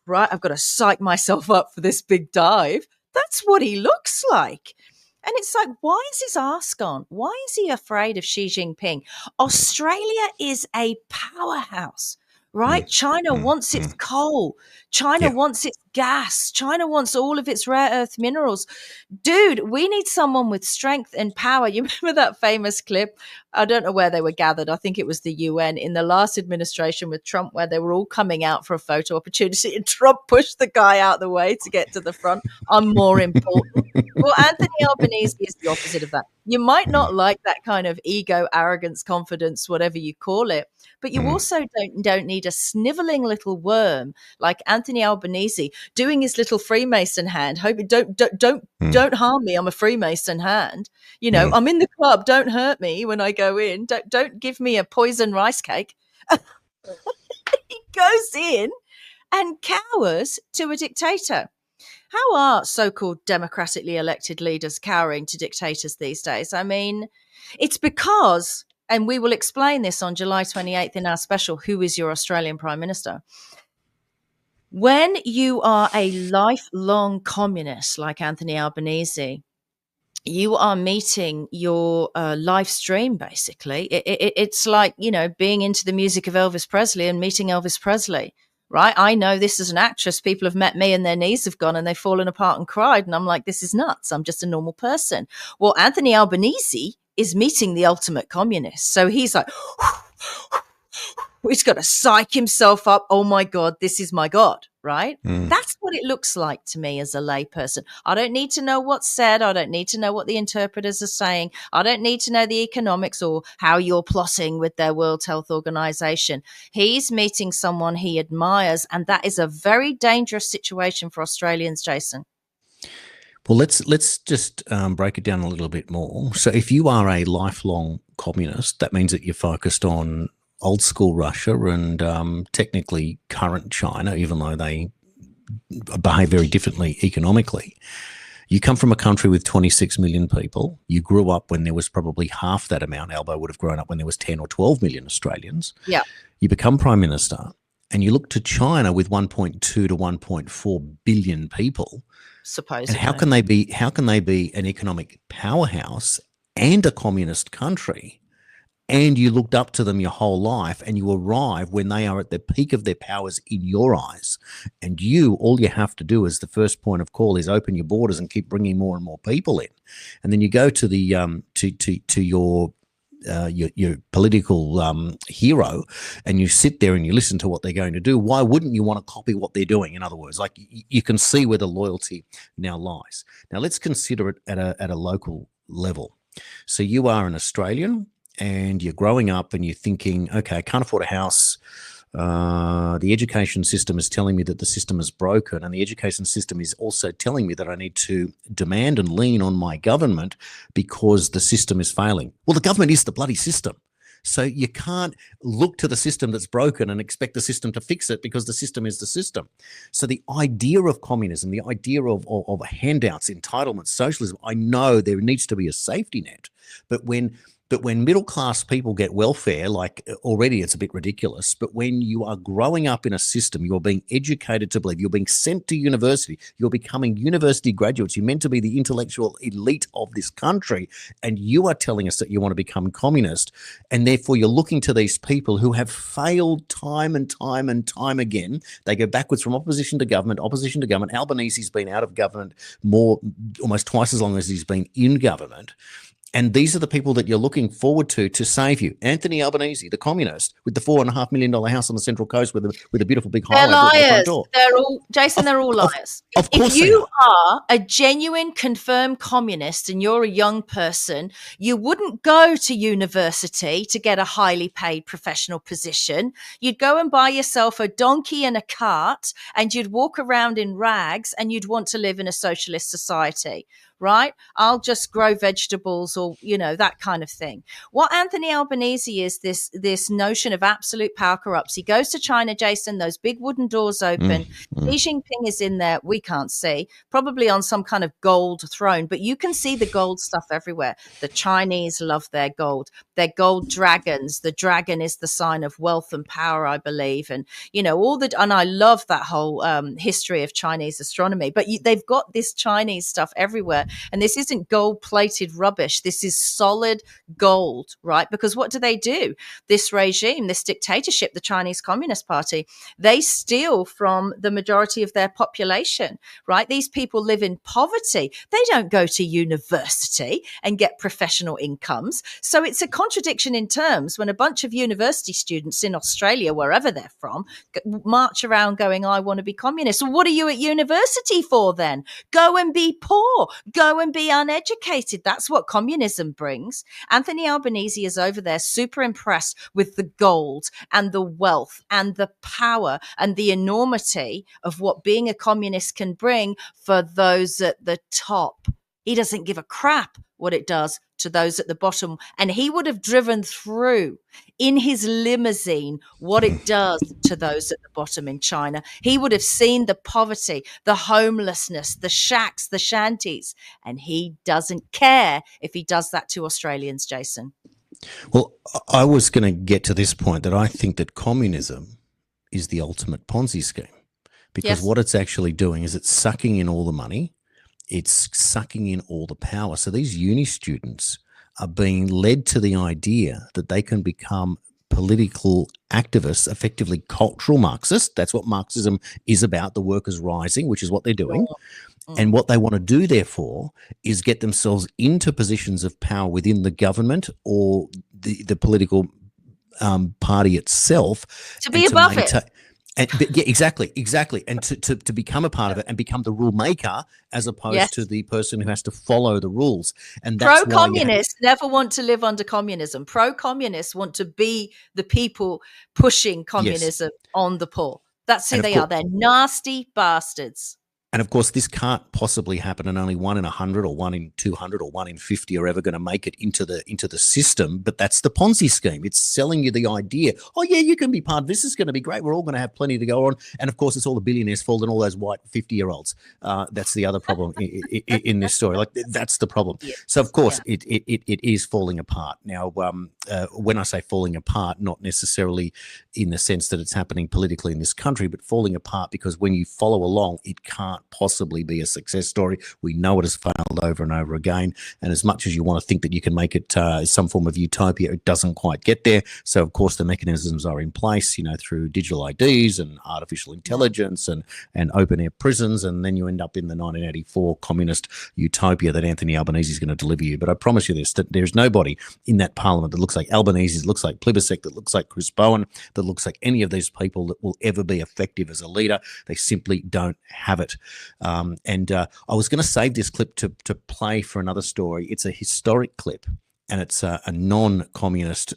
right, I've got to psych myself up for this big dive. That's what he looks like. And it's like, why is his ass gone? Why is he afraid of Xi Jinping? Australia is a powerhouse, right? China wants its coal. China wants its gas. China wants all of its rare earth minerals. Dude, we need someone with strength and power. You remember that famous clip? I don't know where they were gathered. I think it was the UN in the last administration with Trump, where they were all coming out for a photo opportunity, and Trump pushed the guy out the way to get to the front. I'm more important. Well, Anthony Albanese is the opposite of that. You might not like that kind of ego, arrogance, confidence, whatever you call it, but you also don't need a sniveling little worm like Anthony Albanese doing his little Freemason hand, hoping don't harm me. I'm a Freemason hand. I'm in the club. Don't hurt me when I go in. Don't give me a poison rice cake. He goes in and cowers to a dictator. How are so-called democratically elected leaders cowering to dictators these days? I mean, it's because, and we will explain this on July 28th in our special, Who is Your Australian Prime Minister? When you are a lifelong communist like Anthony Albanese, you are meeting your live stream, basically. It's like, being into the music of Elvis Presley and meeting Elvis Presley, right? I know this as an actress. People have met me and their knees have gone and they've fallen apart and cried. And I'm like, this is nuts. I'm just a normal person. Well, Anthony Albanese is meeting the ultimate communist. So he's like, he's got to psych himself up. Oh my God, this is my God, right? That's what it looks like to me as a layperson. I don't need to know what's said. I don't need to know what the interpreters are saying. I don't need to know the economics or how you're plotting with their World Health Organization. He's meeting someone he admires, and that is a very dangerous situation for Australians, Jason. Well, let's just break it down a little bit more. So if you are a lifelong communist, that means that you're focused on old school Russia and technically current China, even though they behave very differently economically. You come from a country with 26 million people. You grew up when there was probably half that amount. Albo would have grown up when there was 10 or 12 million Australians. Yeah. You become prime minister and you look to China with 1.2 to 1.4 billion people. Supposedly. And how can they be an economic powerhouse and a communist country? And you looked up to them your whole life, and you arrive when they are at the peak of their powers in your eyes. And all you have to do as the first point of call is open your borders and keep bringing more and more people in. And then you go to the to your political hero, and you sit there and you listen to what they're going to do. Why wouldn't you want to copy what they're doing? In other words, like you can see where the loyalty now lies. Now let's consider it at a local level. So you are an Australian, and you're growing up and you're thinking, okay, I can't afford a house. The education system is telling me that the system is broken, and the education system is also telling me that I need to demand and lean on my government because the system is failing. Well, the government is the bloody system. So you can't look to the system that's broken and expect the system to fix it because the system is the system. So the idea of communism, the idea of handouts, entitlements, socialism, I know there needs to be a safety net, but when middle-class people get welfare, like already it's a bit ridiculous, but when you are growing up in a system, you're being educated to believe, you're being sent to university, you're becoming university graduates, you're meant to be the intellectual elite of this country, and you are telling us that you want to become communist, and therefore you're looking to these people who have failed time and time and time again. They go backwards from opposition to government. Albanese's been out of government almost twice as long as he's been in government. And these are the people that you're looking forward to save you. Anthony Albanese, the communist, with the $4.5 million house on the Central Coast with a beautiful big highway. They're liars. They're all, Jason. They're all liars. Of course, if you are a genuine, confirmed communist and you're a young person, you wouldn't go to university to get a highly paid professional position. You'd go and buy yourself a donkey and a cart, and you'd walk around in rags, and you'd want to live in a socialist society. Right? I'll just grow vegetables or, that kind of thing. What Anthony Albanese is this notion of absolute power corrupts. He goes to China, Jason, those big wooden doors open. Xi Jinping is in there. We can't see, probably on some kind of gold throne, but you can see the gold stuff everywhere. The Chinese love their gold. They're gold dragons. The dragon is the sign of wealth and power, I believe. And, and I love that whole history of Chinese astronomy, but they've got this Chinese stuff everywhere. And this isn't gold-plated rubbish. This is solid gold, right? Because what do? This regime, this dictatorship, the Chinese Communist Party, they steal from the majority of their population, right? These people live in poverty. They don't go to university and get professional incomes. So it's a contradiction in terms when a bunch of university students in Australia, wherever they're from, march around going, I want to be communist. Well, what are you at university for then? Go and be poor. Go and be uneducated. That's what communism brings. Anthony Albanese is over there super impressed with the gold and the wealth and the power and the enormity of what being a communist can bring for those at the top. He doesn't give a crap what it does to those at the bottom. And he would have driven through in his limousine what it does to those at the bottom in China. He would have seen the poverty, the homelessness, the shacks, the shanties, and he doesn't care if he does that to Australians, Jason. Well, I was going to get to this point that I think that communism is the ultimate Ponzi scheme, because Yes. what it's actually doing is it's sucking in all the money, it's sucking in all the power. So these uni students are being led to the idea that they can become political activists, effectively cultural Marxists. That's what Marxism is about, the workers rising, which is what they're doing. And what they want to do, therefore, is get themselves into positions of power within the government or the political party itself. To be above it. Yeah, exactly. And to become a part of it and become the rule maker as opposed to the person who has to follow the rules. And that's pro-communists never want to live under communism. Pro-communists want to be the people pushing communism on the poor. That's who they are. They're nasty bastards. And of course, this can't possibly happen, and only 1 in 100 or 1 in 200 or 1 in 50 are ever going to make it into the system. But that's the Ponzi scheme. It's selling you the idea, oh yeah, you can be part of this. Is going to be great. We're all going to have plenty to go on. And of course, it's all the billionaires' fault and all those white 50-year-olds. That's the other problem in this story. Like that's the problem. Yes. So of course, it is falling apart. Now, when I say falling apart, not necessarily in the sense that it's happening politically in this country, but falling apart because when you follow along, it can't possibly be a success story. We know it has failed over and over again. And as much as you want to think that you can make it some form of utopia, it doesn't quite get there. So, of course, the mechanisms are in place, through digital IDs and artificial intelligence and open-air prisons. And then you end up in the 1984 communist utopia that Anthony Albanese is going to deliver you. But I promise you this, that there's nobody in that parliament that looks like Albanese, that looks like Plibersek, that looks like Chris Bowen, that looks like any of these people that will ever be effective as a leader. They simply don't have it. I was going to save this clip to play for another story. It's a historic clip, and it's a non-communist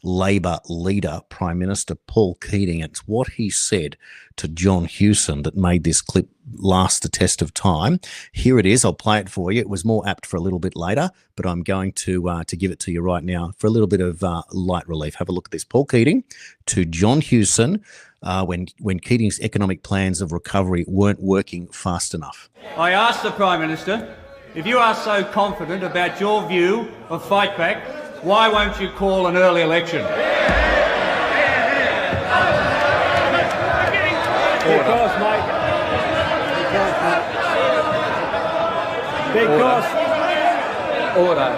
Labor leader, Prime Minister Paul Keating. It's what he said to John Hewson that made this clip last the test of time. Here it is. I'll play it for you. It was more apt for a little bit later, but I'm going to give it to you right now for a little bit of light relief. Have a look at this. Paul Keating to John Hewson when Keating's economic plans of recovery weren't working fast enough. I asked the Prime Minister, if you are so confident about your view of fight back, why won't you call an early election? Because, mate. Order.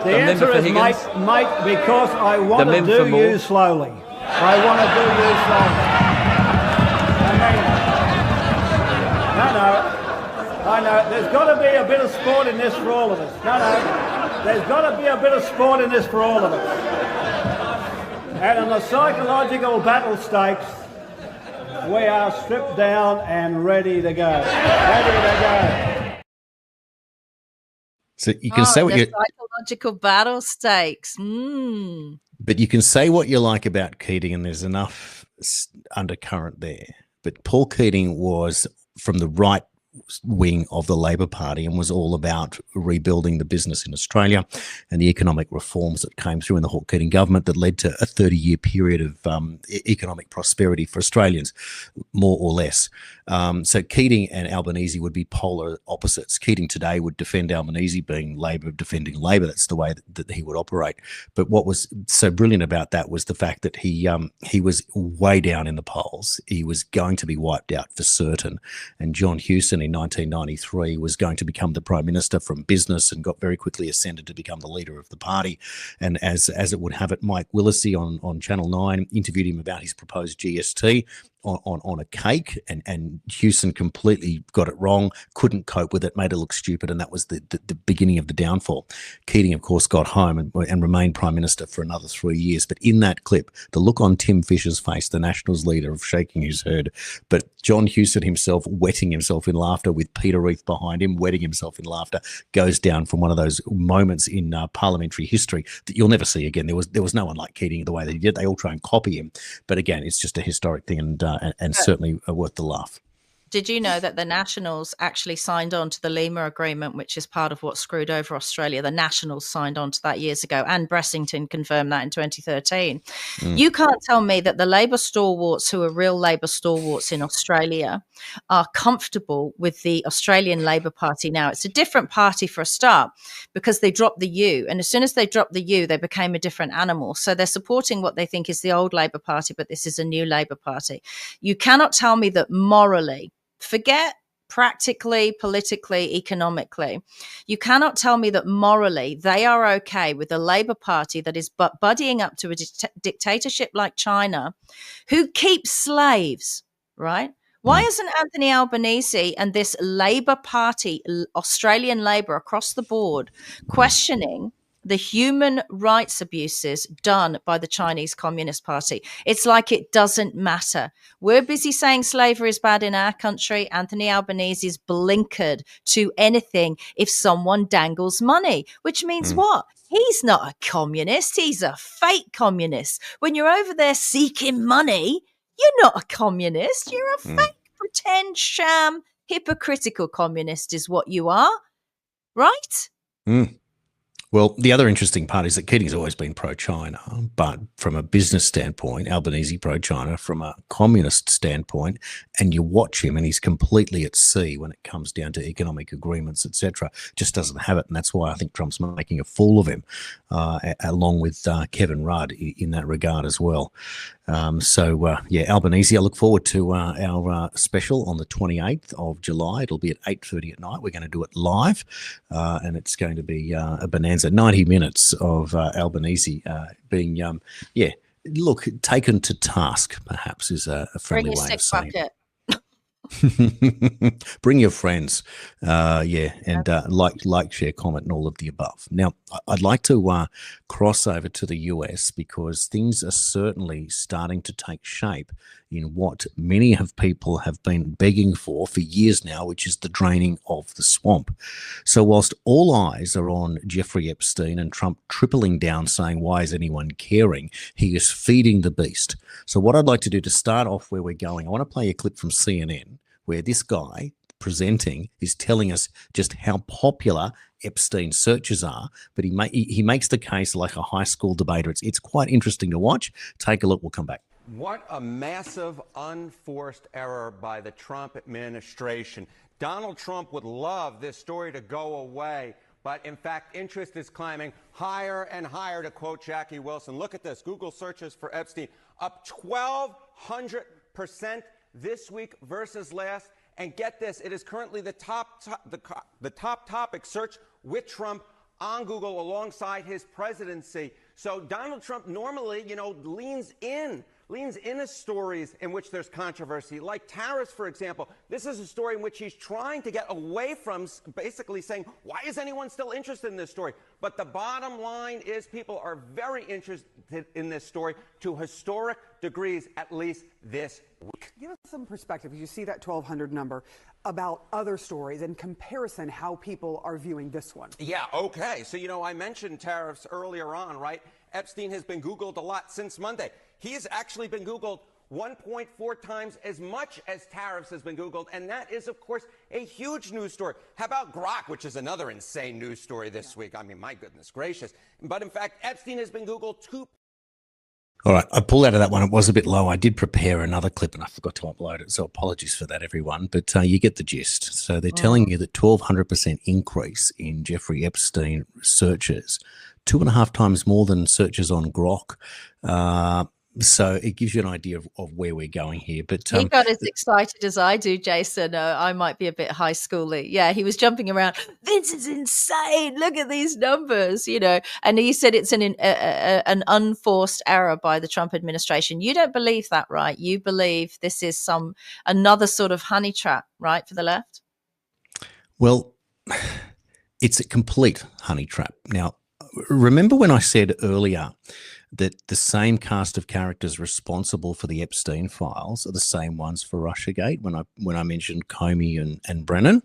The answer is, mate, because I want to do you slowly. I want to do you slowly. I know. There's got to be a bit of sport in this for all of us. There's got to be a bit of sport in this for all of us. And in the psychological battle stakes, we are stripped down and ready to go. So you can say what you psychological battle stakes. But you can say what you like about Keating, and there's enough undercurrent there. But Paul Keating was from the right wing of the Labor Party and was all about rebuilding the business in Australia and the economic reforms that came through in the Hawke Keating government that led to a 30-year period of economic prosperity for Australians, more or less. So Keating and Albanese would be polar opposites. Keating today would defend Albanese, being Labor defending Labor. That's the way that he would operate. But what was so brilliant about that was the fact that he was way down in the polls. He was going to be wiped out for certain. And John Hewson in 1993 was going to become the Prime Minister from business and got very quickly ascended to become the leader of the party. And as it would have it, Mike Willesee on Channel 9 interviewed him about his proposed GST on a cake, and Hewson completely got it wrong, couldn't cope with it, made it look stupid, and that was the beginning of the downfall. Keating, of course, got home and remained Prime Minister for another 3 years. But in that clip, the look on Tim Fischer's face, the Nationals leader, of shaking his head, but John Hewson himself wetting himself in laughter with Peter Reith behind him, wetting himself in laughter, goes down from one of those moments in parliamentary history that you'll never see again. There was no one like Keating the way that he did. They all try and copy him. But again, it's just a historic thing and certainly worth the laugh. Did you know that the Nationals actually signed on to the Lima Agreement, which is part of what screwed over Australia? The Nationals signed on to that years ago, and Bressington confirmed that in 2013. You can't tell me that the Labor stalwarts, who are real Labor stalwarts in Australia, are comfortable with the Australian Labor Party now. It's a different party for a start, because they dropped the U. And as soon as they dropped the U, they became a different animal. So they're supporting what they think is the old Labor Party, but this is a new Labor Party. You cannot tell me that morally, forget practically, politically, economically, you cannot tell me that morally they are okay with a Labour Party that is buddying up to a dictatorship like China, who keeps slaves, right? Why isn't Anthony Albanese and this Labour Party, Australian Labour across the board, questioning the human rights abuses done by the Chinese Communist Party? It's like it doesn't matter. We're busy saying slavery is bad in our country. Anthony Albanese is blinkered to anything if someone dangles money, which means what? He's not a communist. He's a fake communist. When you're over there seeking money, you're not a communist. You're a fake, pretend, sham, hypocritical communist is what you are, right? Well, the other interesting part is that Keating's always been pro-China, but from a business standpoint, Albanese pro-China from a communist standpoint, and you watch him and he's completely at sea when it comes down to economic agreements, etc. Just doesn't have it, and that's why I think Trump's making a fool of him, along with Kevin Rudd in that regard as well. Albanese, I look forward to our special on the 28th of July. It'll be at 8:30 at night. We're going to do it live, and it's going to be a bonanza. 90 minutes of Albanese being, taken to task, perhaps, is a friendly way of saying it. Bring your friends, like, share, comment, and all of the above. Now, I'd like to cross over to the US, because things are certainly starting to take shape in what many of people have been begging for years now, which is the draining of the swamp. So whilst all eyes are on Jeffrey Epstein and Trump tripling down saying, why is anyone caring? He is feeding the beast. So what I'd like to do to start off where we're going, I want to play a clip from CNN where this guy presenting is telling us just how popular Epstein's searches are, but he makes the case like a high school debater. It's quite interesting to watch. Take a look. We'll come back. What a massive unforced error by the Trump administration. Donald Trump would love this story to go away, but in fact, interest is climbing higher and higher, to quote Jackie Wilson. Look at this. Google searches for Epstein up 1,200% this week versus last. And get this, it is currently the top topic search with Trump on Google alongside his presidency. So Donald Trump normally, leans into stories in which there's controversy, like tariffs, for example. This is a story in which he's trying to get away from, basically saying, why is anyone still interested in this story? But the bottom line is people are very interested in this story to historic degrees, at least this week. Give us some perspective, as you see that 1,200 number, about other stories in comparison, how people are viewing this one. Yeah, okay. So, I mentioned tariffs earlier on, right? Epstein has been Googled a lot since Monday. He has actually been Googled 1.4 times as much as tariffs has been Googled, and that is, of course, a huge news story. How about Grok, which is another insane news story this week? I mean, my goodness gracious. But in fact, Epstein has been Googled 2. All right, I pulled out of that one. It was a bit low. I did prepare another clip and I forgot to upload it, so apologies for that, everyone. But you get the gist. So they're telling you that 1,200% increase in Jeffrey Epstein searches, 2.5 times more than searches on Grok. So it gives you an idea of where we're going here. But he got as excited as I do, Jason. I might be a bit high schooly. Yeah, he was jumping around. This is insane. Look at these numbers, And he said it's an unforced error by the Trump administration. You don't believe that, right? You believe this is another sort of honey trap, right, for the left? Well, it's a complete honey trap. Now, remember when I said earlier that the same cast of characters responsible for the Epstein files are the same ones for Russiagate when I mentioned Comey and Brennan?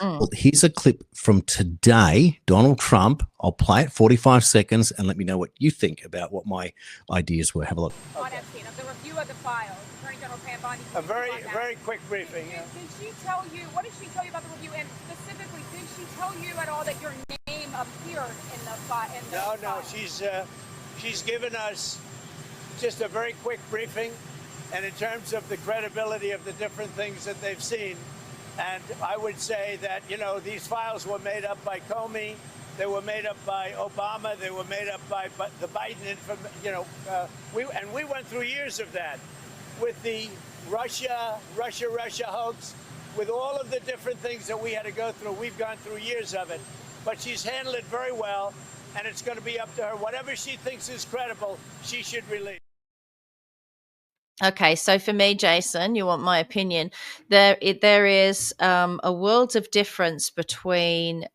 Well, here's a clip from today. Donald Trump. I'll play it 45 seconds and let me know what you think about what my ideas were. Have a look. On Epstein, of the review of the files, Attorney General Pam Bondi. A very quick briefing. Did she tell you, what did she tell you about the review? And specifically, did she tell you at all that your name appeared in the file? No, she's given us just a very quick briefing, and in terms of the credibility of the different things that they've seen. And I would say that, these files were made up by Comey, they were made up by Obama, they were made up by the Biden, we went through years of that with the Russia hoax, with all of the different things that we had to go through. We've gone through years of it, but she's handled it very well, and it's going to be up to her. Whatever she thinks is credible, she should release. Okay, so for me, Jason, you want my opinion? There is a world of difference between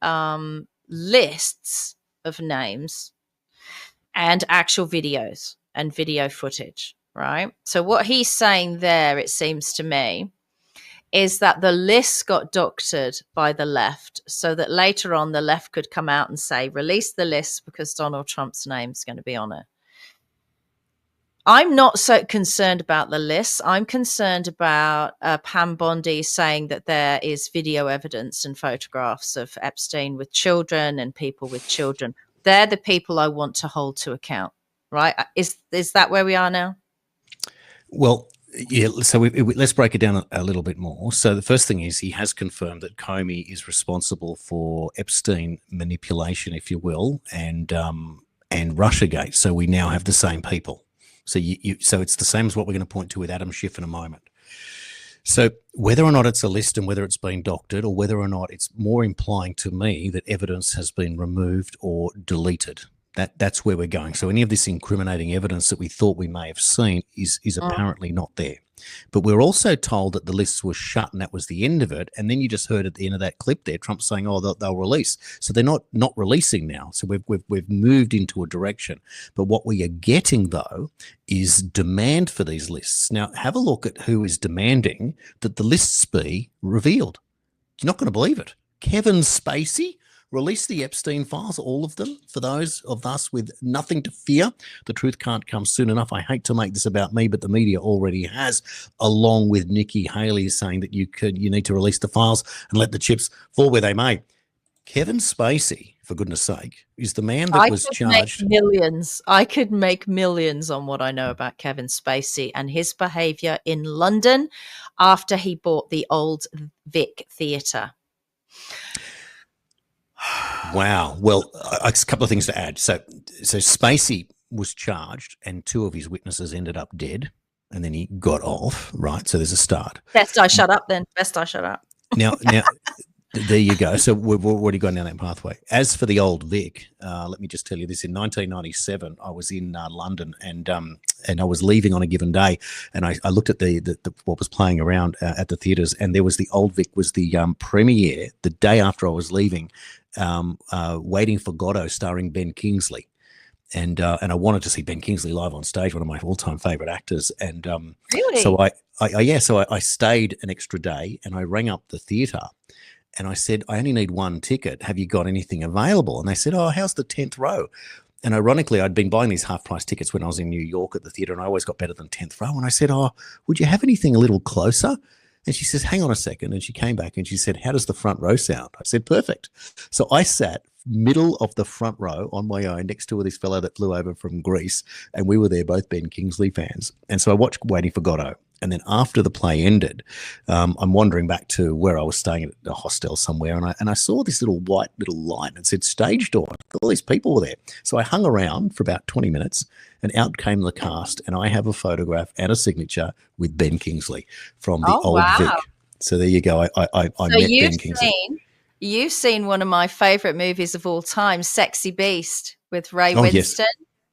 lists of names and actual videos and video footage, right? So what he's saying there, it seems to me, is that the lists got doctored by the left so that later on the left could come out and say, release the lists because Donald Trump's name's going to be on it. I'm not so concerned about the lists. I'm concerned about Pam Bondi saying that there is video evidence and photographs of Epstein with children and people with children. They're the people I want to hold to account, right? Is that where we are now? Well, yeah, so let's break it down a little bit more. So the first thing is he has confirmed that Comey is responsible for Epstein manipulation, if you will, and Russiagate. So we now have the same people. So so it's the same as what we're going to point to with Adam Schiff in a moment. So whether or not it's a list and whether it's been doctored, or whether or not it's more implying to me that evidence has been removed or deleted, that's where we're going. So any of this incriminating evidence that we thought we may have seen is apparently not there. But we're also told that the lists were shut and that was the end of it. And then you just heard at the end of that clip there, Trump saying, "Oh, they'll release." So they're not releasing now. So we've moved into a direction. But what we are getting though is demand for these lists. Now have a look at who is demanding that the lists be revealed. You're not going to believe it. Kevin Spacey. Release the Epstein files, all of them, for those of us with nothing to fear. The truth can't come soon enough. I hate to make this about me, but the media already has, along with Nikki Haley saying that you need to release the files and let the chips fall where they may. Kevin Spacey, for goodness sake, is the man that was charged. I could make millions on what I know about Kevin Spacey and his behavior in London after he bought the Old Vic Theatre. Wow. Well, a couple of things to add. So Spacey was charged and two of his witnesses ended up dead and then he got off, right? So there's a start. Best I shut up then. Best I shut up. Now, there you go. So we've already gone down that pathway. As for the Old Vic, let me just tell you this. In 1997, I was in London and I was leaving on a given day, and I looked at the what was playing around at the theatres, and there was the Old Vic was the premiere the day after I was leaving, Waiting for Godot, starring Ben Kingsley. And I wanted to see Ben Kingsley live on stage, one of my all-time favorite actors. And really? So I stayed an extra day and I rang up the theatre and I said, I only need one ticket. Have you got anything available? And they said, oh, how's the 10th row? And ironically, I'd been buying these half-price tickets when I was in New York at the theatre, and I always got better than 10th row. And I said, oh, would you have anything a little closer? And she says, hang on a second. And she came back and she said, how does the front row sound? I said, perfect. So I sat middle of the front row on my own next to this fellow that flew over from Greece, and we were there, both Ben Kingsley fans. And so I watched Waiting for Godot. And then after the play ended, I'm wandering back to where I was staying at a hostel somewhere, and I saw this little white little light and it said stage door. All these people were there. So I hung around for about 20 minutes and out came the cast, and I have a photograph and a signature with Ben Kingsley from the Old Vic. So there you go. I met Ben Kingsley. You've seen one of my favorite movies of all time, Sexy Beast with Ray Winston.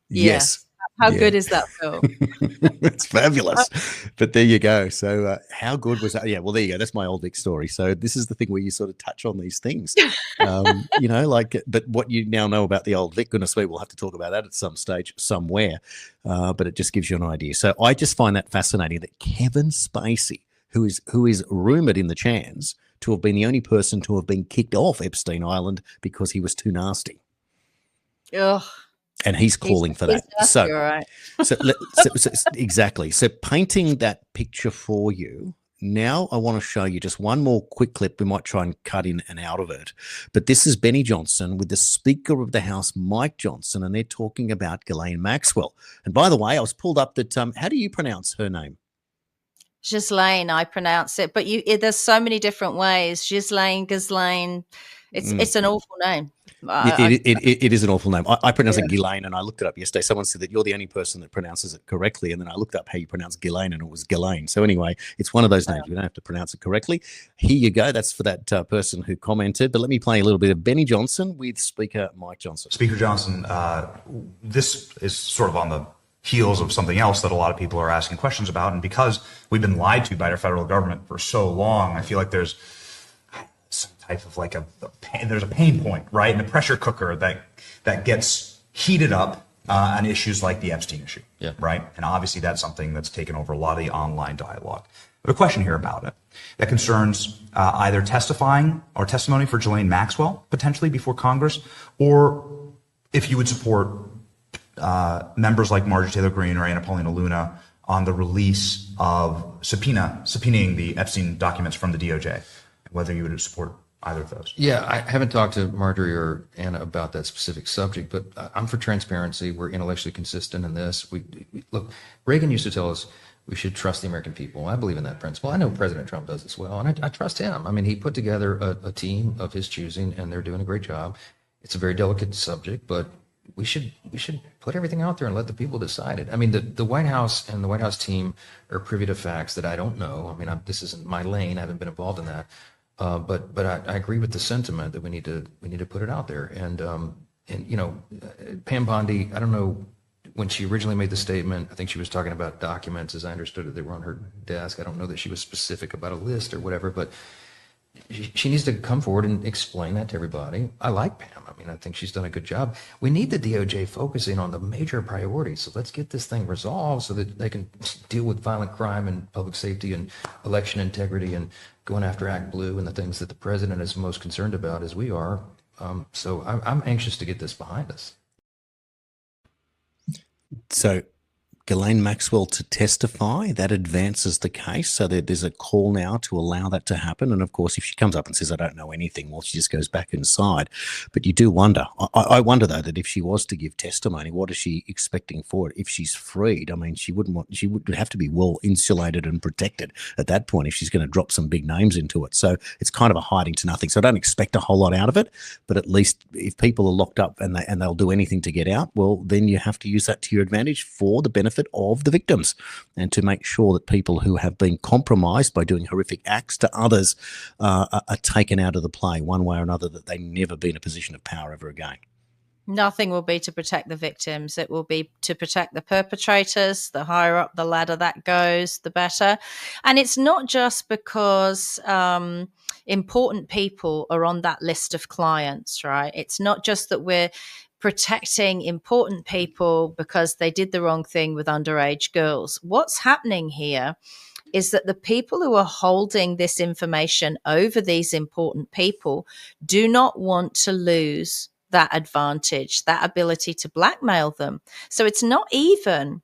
Yes. How good is that film? It's fabulous. But there you go. So how good was that? Yeah, well, there you go. That's my old Vic story. So this is the thing where you sort of touch on these things, but what you now know about the old Vic, goodness me, we'll have to talk about that at some stage somewhere. But it just gives you an idea. So I just find that fascinating that Kevin Spacey, who is rumoured in the chans to have been the only person to have been kicked off Epstein Island because he was too nasty. Ugh. And he's calling for that. Nasty, right. So exactly. So painting that picture for you, now I want to show you just one more quick clip. We might try and cut in and out of it. But this is Benny Johnson with the Speaker of the House, Mike Johnson, and they're talking about Ghislaine Maxwell. And by the way, I was pulled up that, how do you pronounce her name? Ghislaine, I pronounce it. But there's so many different ways. Ghislaine. It's an awful name. It is an awful name. I pronounce it Ghislaine, and I looked it up yesterday. Someone said that you're the only person that pronounces it correctly, and then I looked up how you pronounce Ghislaine, and it was Ghislaine. So anyway, it's one of those names. We don't have to pronounce it correctly. Here you go. That's for that person who commented. But let me play a little bit of Benny Johnson with Speaker Mike Johnson. Speaker Johnson, this is sort of on the heels of something else that a lot of people are asking questions about, and because we've been lied to by our federal government for so long, I feel like there's some type of like there's a pain point, right, in the pressure cooker that gets heated up on issues like the Epstein issue, right? And obviously that's something that's taken over a lot of the online dialogue. I have a question here about it that concerns either testifying or testimony for Ghislaine Maxwell potentially before Congress, or if you would support members like Marjorie Taylor Greene or Anna Paulina Luna on the release of subpoenaing the Epstein documents from the DOJ, whether you would support either of those. Yeah, I haven't talked to Marjorie or Anna about that specific subject, but I'm for transparency. We're intellectually consistent in this. We look, Reagan used to tell us we should trust the American people. I believe in that principle. I know President Trump does as well, and I trust him. I mean, he put together a team of his choosing, and they're doing a great job. It's a very delicate subject, but we should put everything out there and let the people decide it. I mean, the White House and the White House team are privy to facts that I don't know. I mean, this isn't my lane. I haven't been involved in that. But I agree with the sentiment that we need to put it out there. And Pam Bondi, I don't know, when she originally made the statement, I think she was talking about documents, as I understood it, they were on her desk. I don't know that she was specific about a list or whatever, but she needs to come forward and explain that to everybody. I like Pam. I mean, I think she's done a good job. We need the DOJ focusing on the major priorities. So let's get this thing resolved so that they can deal with violent crime and public safety and election integrity and going after Act Blue and the things that the president is most concerned about, as we are. So I'm anxious to get this behind us. So Ghislaine Maxwell to testify, that advances the case, so that there's a call now to allow that to happen. And of course, if she comes up and says, I don't know anything, well, she just goes back inside. But you do wonder. I wonder, though, that if she was to give testimony, what is she expecting for it? If she's freed, I mean, she would have to be well insulated and protected at that point if she's going to drop some big names into it. So it's kind of a hiding to nothing. So I don't expect a whole lot out of it. But at least if people are locked up and they'll do anything to get out, well, then you have to use that to your advantage for the benefit of the victims, and to make sure that people who have been compromised by doing horrific acts to others are taken out of the play one way or another, that they never be in a position of power ever again. Nothing will be to protect the victims. It will be to protect the perpetrators. The higher up the ladder that goes, the better. And it's not just because important people are on that list of clients, right? It's not just that we're protecting important people because they did the wrong thing with underage girls. What's happening here is that the people who are holding this information over these important people do not want to lose that advantage, that ability to blackmail them. So it's not even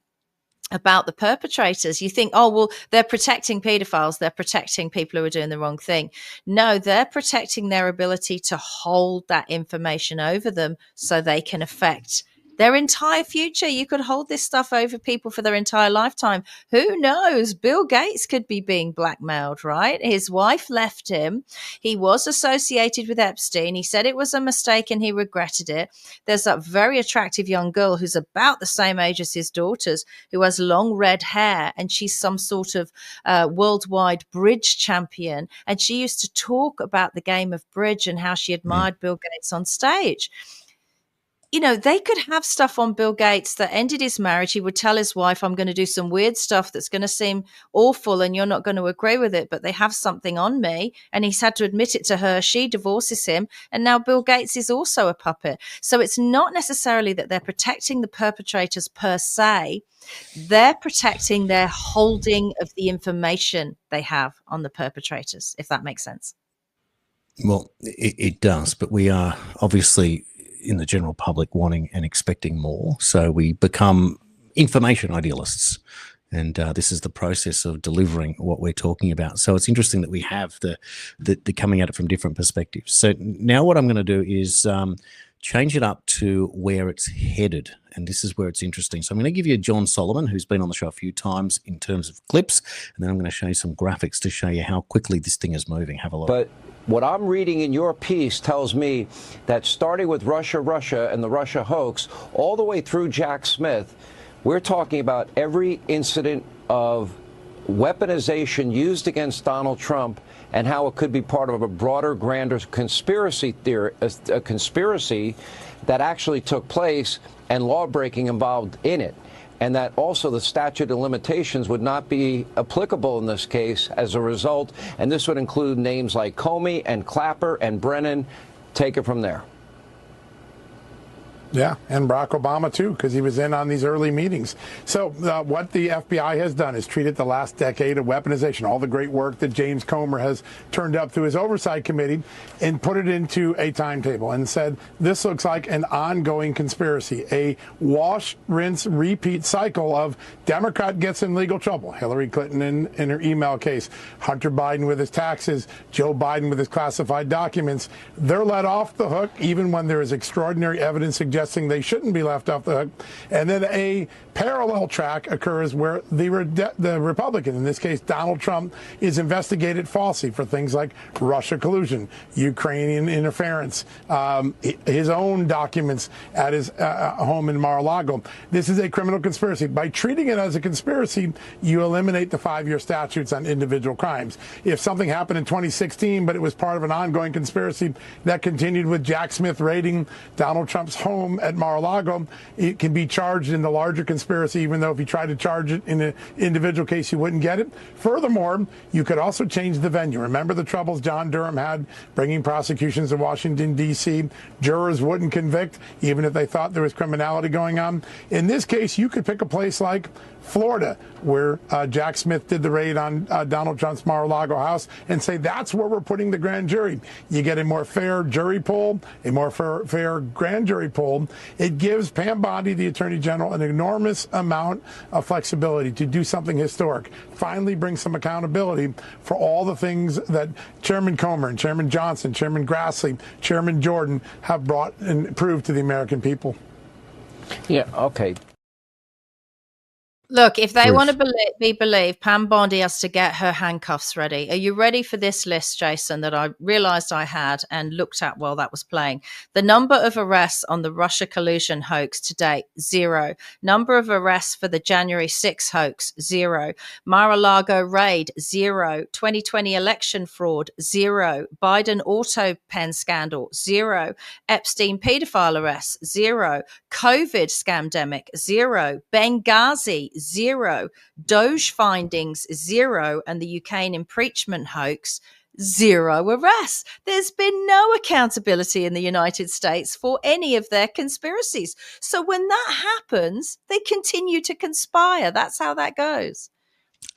about the perpetrators. You think, oh, well, they're protecting pedophiles, they're protecting people who are doing the wrong thing. No, they're protecting their ability to hold that information over them so they can affect their entire future. You could hold this stuff over people for their entire lifetime. Who knows? Bill Gates could be being blackmailed, right? His wife left him. He was associated with Epstein. He said it was a mistake and he regretted it. There's that very attractive young girl who's about the same age as his daughters, who has long red hair, and she's some sort of worldwide bridge champion. And she used to talk about the game of bridge and how she admired Bill Gates on stage. you know, they could have stuff on Bill Gates that ended his marriage. He would tell his wife, I'm going to do some weird stuff that's going to seem awful and you're not going to agree with it, but they have something on me. And he's had to admit it to her. She divorces him. And now Bill Gates is also a puppet. So it's not necessarily that they're protecting the perpetrators per se. They're protecting their holding of the information they have on the perpetrators, if that makes sense. Well, it does, but we are obviously in the general public wanting and expecting more. So we become information idealists. And this is the process of delivering what we're talking about. So it's interesting that we have the coming at it from different perspectives. So now what I'm going to do is change it up to where it's headed. And this is where it's interesting. So I'm going to give you John Solomon, who's been on the show a few times in terms of clips. And then I'm going to show you some graphics to show you how quickly this thing is moving. Have a look. But what I'm reading in your piece tells me that starting with Russia and the Russia hoax, all the way through Jack Smith, we're talking about every incident of weaponization used against Donald Trump and how it could be part of a broader, grander conspiracy theory, a conspiracy that actually took place and law-breaking involved in it. And that also the statute of limitations would not be applicable in this case as a result. And this would include names like Comey and Clapper and Brennan. Take it from there. Yeah, and Barack Obama, too, because he was in on these early meetings. So what the FBI has done is treated the last decade of weaponization, all the great work that James Comer has turned up through his oversight committee, and put it into a timetable and said, this looks like an ongoing conspiracy, a wash, rinse, repeat cycle of Democrat gets in legal trouble. Hillary Clinton in her email case, Hunter Biden with his taxes, Joe Biden with his classified documents. They're let off the hook even when there is extraordinary evidence suggesting they shouldn't be left off the hook. And then a parallel track occurs where the Republican, in this case Donald Trump, is investigated falsely for things like Russia collusion, Ukrainian interference, his own documents at his home in Mar-a-Lago. This is a criminal conspiracy. By treating it as a conspiracy, you eliminate the 5-year statutes on individual crimes. If something happened in 2016, but it was part of an ongoing conspiracy that continued with Jack Smith raiding Donald Trump's home at Mar-a-Lago, it can be charged in the larger conspiracy, even though if you try to charge it in an individual case, you wouldn't get it. Furthermore, you could also change the venue. Remember the troubles John Durham had bringing prosecutions to Washington, D.C.? Jurors wouldn't convict, even if they thought there was criminality going on. In this case, you could pick a place like Florida, where Jack Smith did the raid on Donald Trump's Mar-a-Lago house, and say that's where we're putting the grand jury. You get a more fair jury pool, a more fair grand jury pool. It gives Pam Bondi, the Attorney General, an enormous amount of flexibility to do something historic. Finally bring some accountability for all the things that Chairman Comer and Chairman Johnson, Chairman Grassley, Chairman Jordan have brought and proved to the American people. Yeah, okay. Look, if they want to be believed, Pam Bondi has to get her handcuffs ready. Are you ready for this list, Jason, that I realized I had and looked at while that was playing? The number of arrests on the Russia collusion hoax to date, 0. Number of arrests for the January 6 hoax, 0. Mar-a-Lago raid, 0. 2020 election fraud, 0. Biden auto pen scandal, 0. Epstein pedophile arrests, 0. COVID scamdemic, 0. Benghazi, 0. Doge findings, 0. And the UK impeachment hoax, 0 arrests. There's been no accountability in the United States for any of their conspiracies. So when that happens, they continue to conspire. That's how that goes.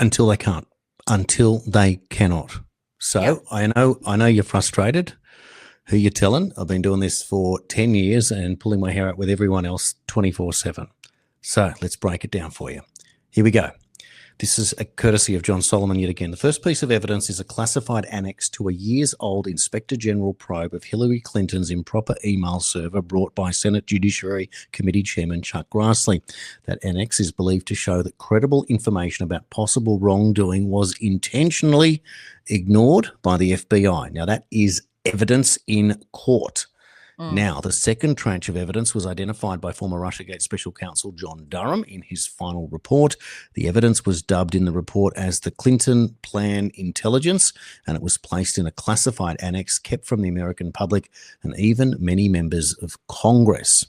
Until they can't. Until they cannot. So yep. I know you're frustrated. Who you telling? I've been doing this for 10 years and pulling my hair out with everyone else 24/7. So let's break it down for you. Here we go. This is a courtesy of John Solomon yet again. The first piece of evidence is a classified annex to a years-old Inspector General probe of Hillary Clinton's improper email server brought by Senate Judiciary Committee Chairman Chuck Grassley. That annex is believed to show that credible information about possible wrongdoing was intentionally ignored by the FBI. Now, that is evidence in court. Now, the second tranche of evidence was identified by former Russiagate Special Counsel John Durham in his final report. The evidence was dubbed in the report as the Clinton Plan Intelligence, and it was placed in a classified annex kept from the American public and even many members of Congress.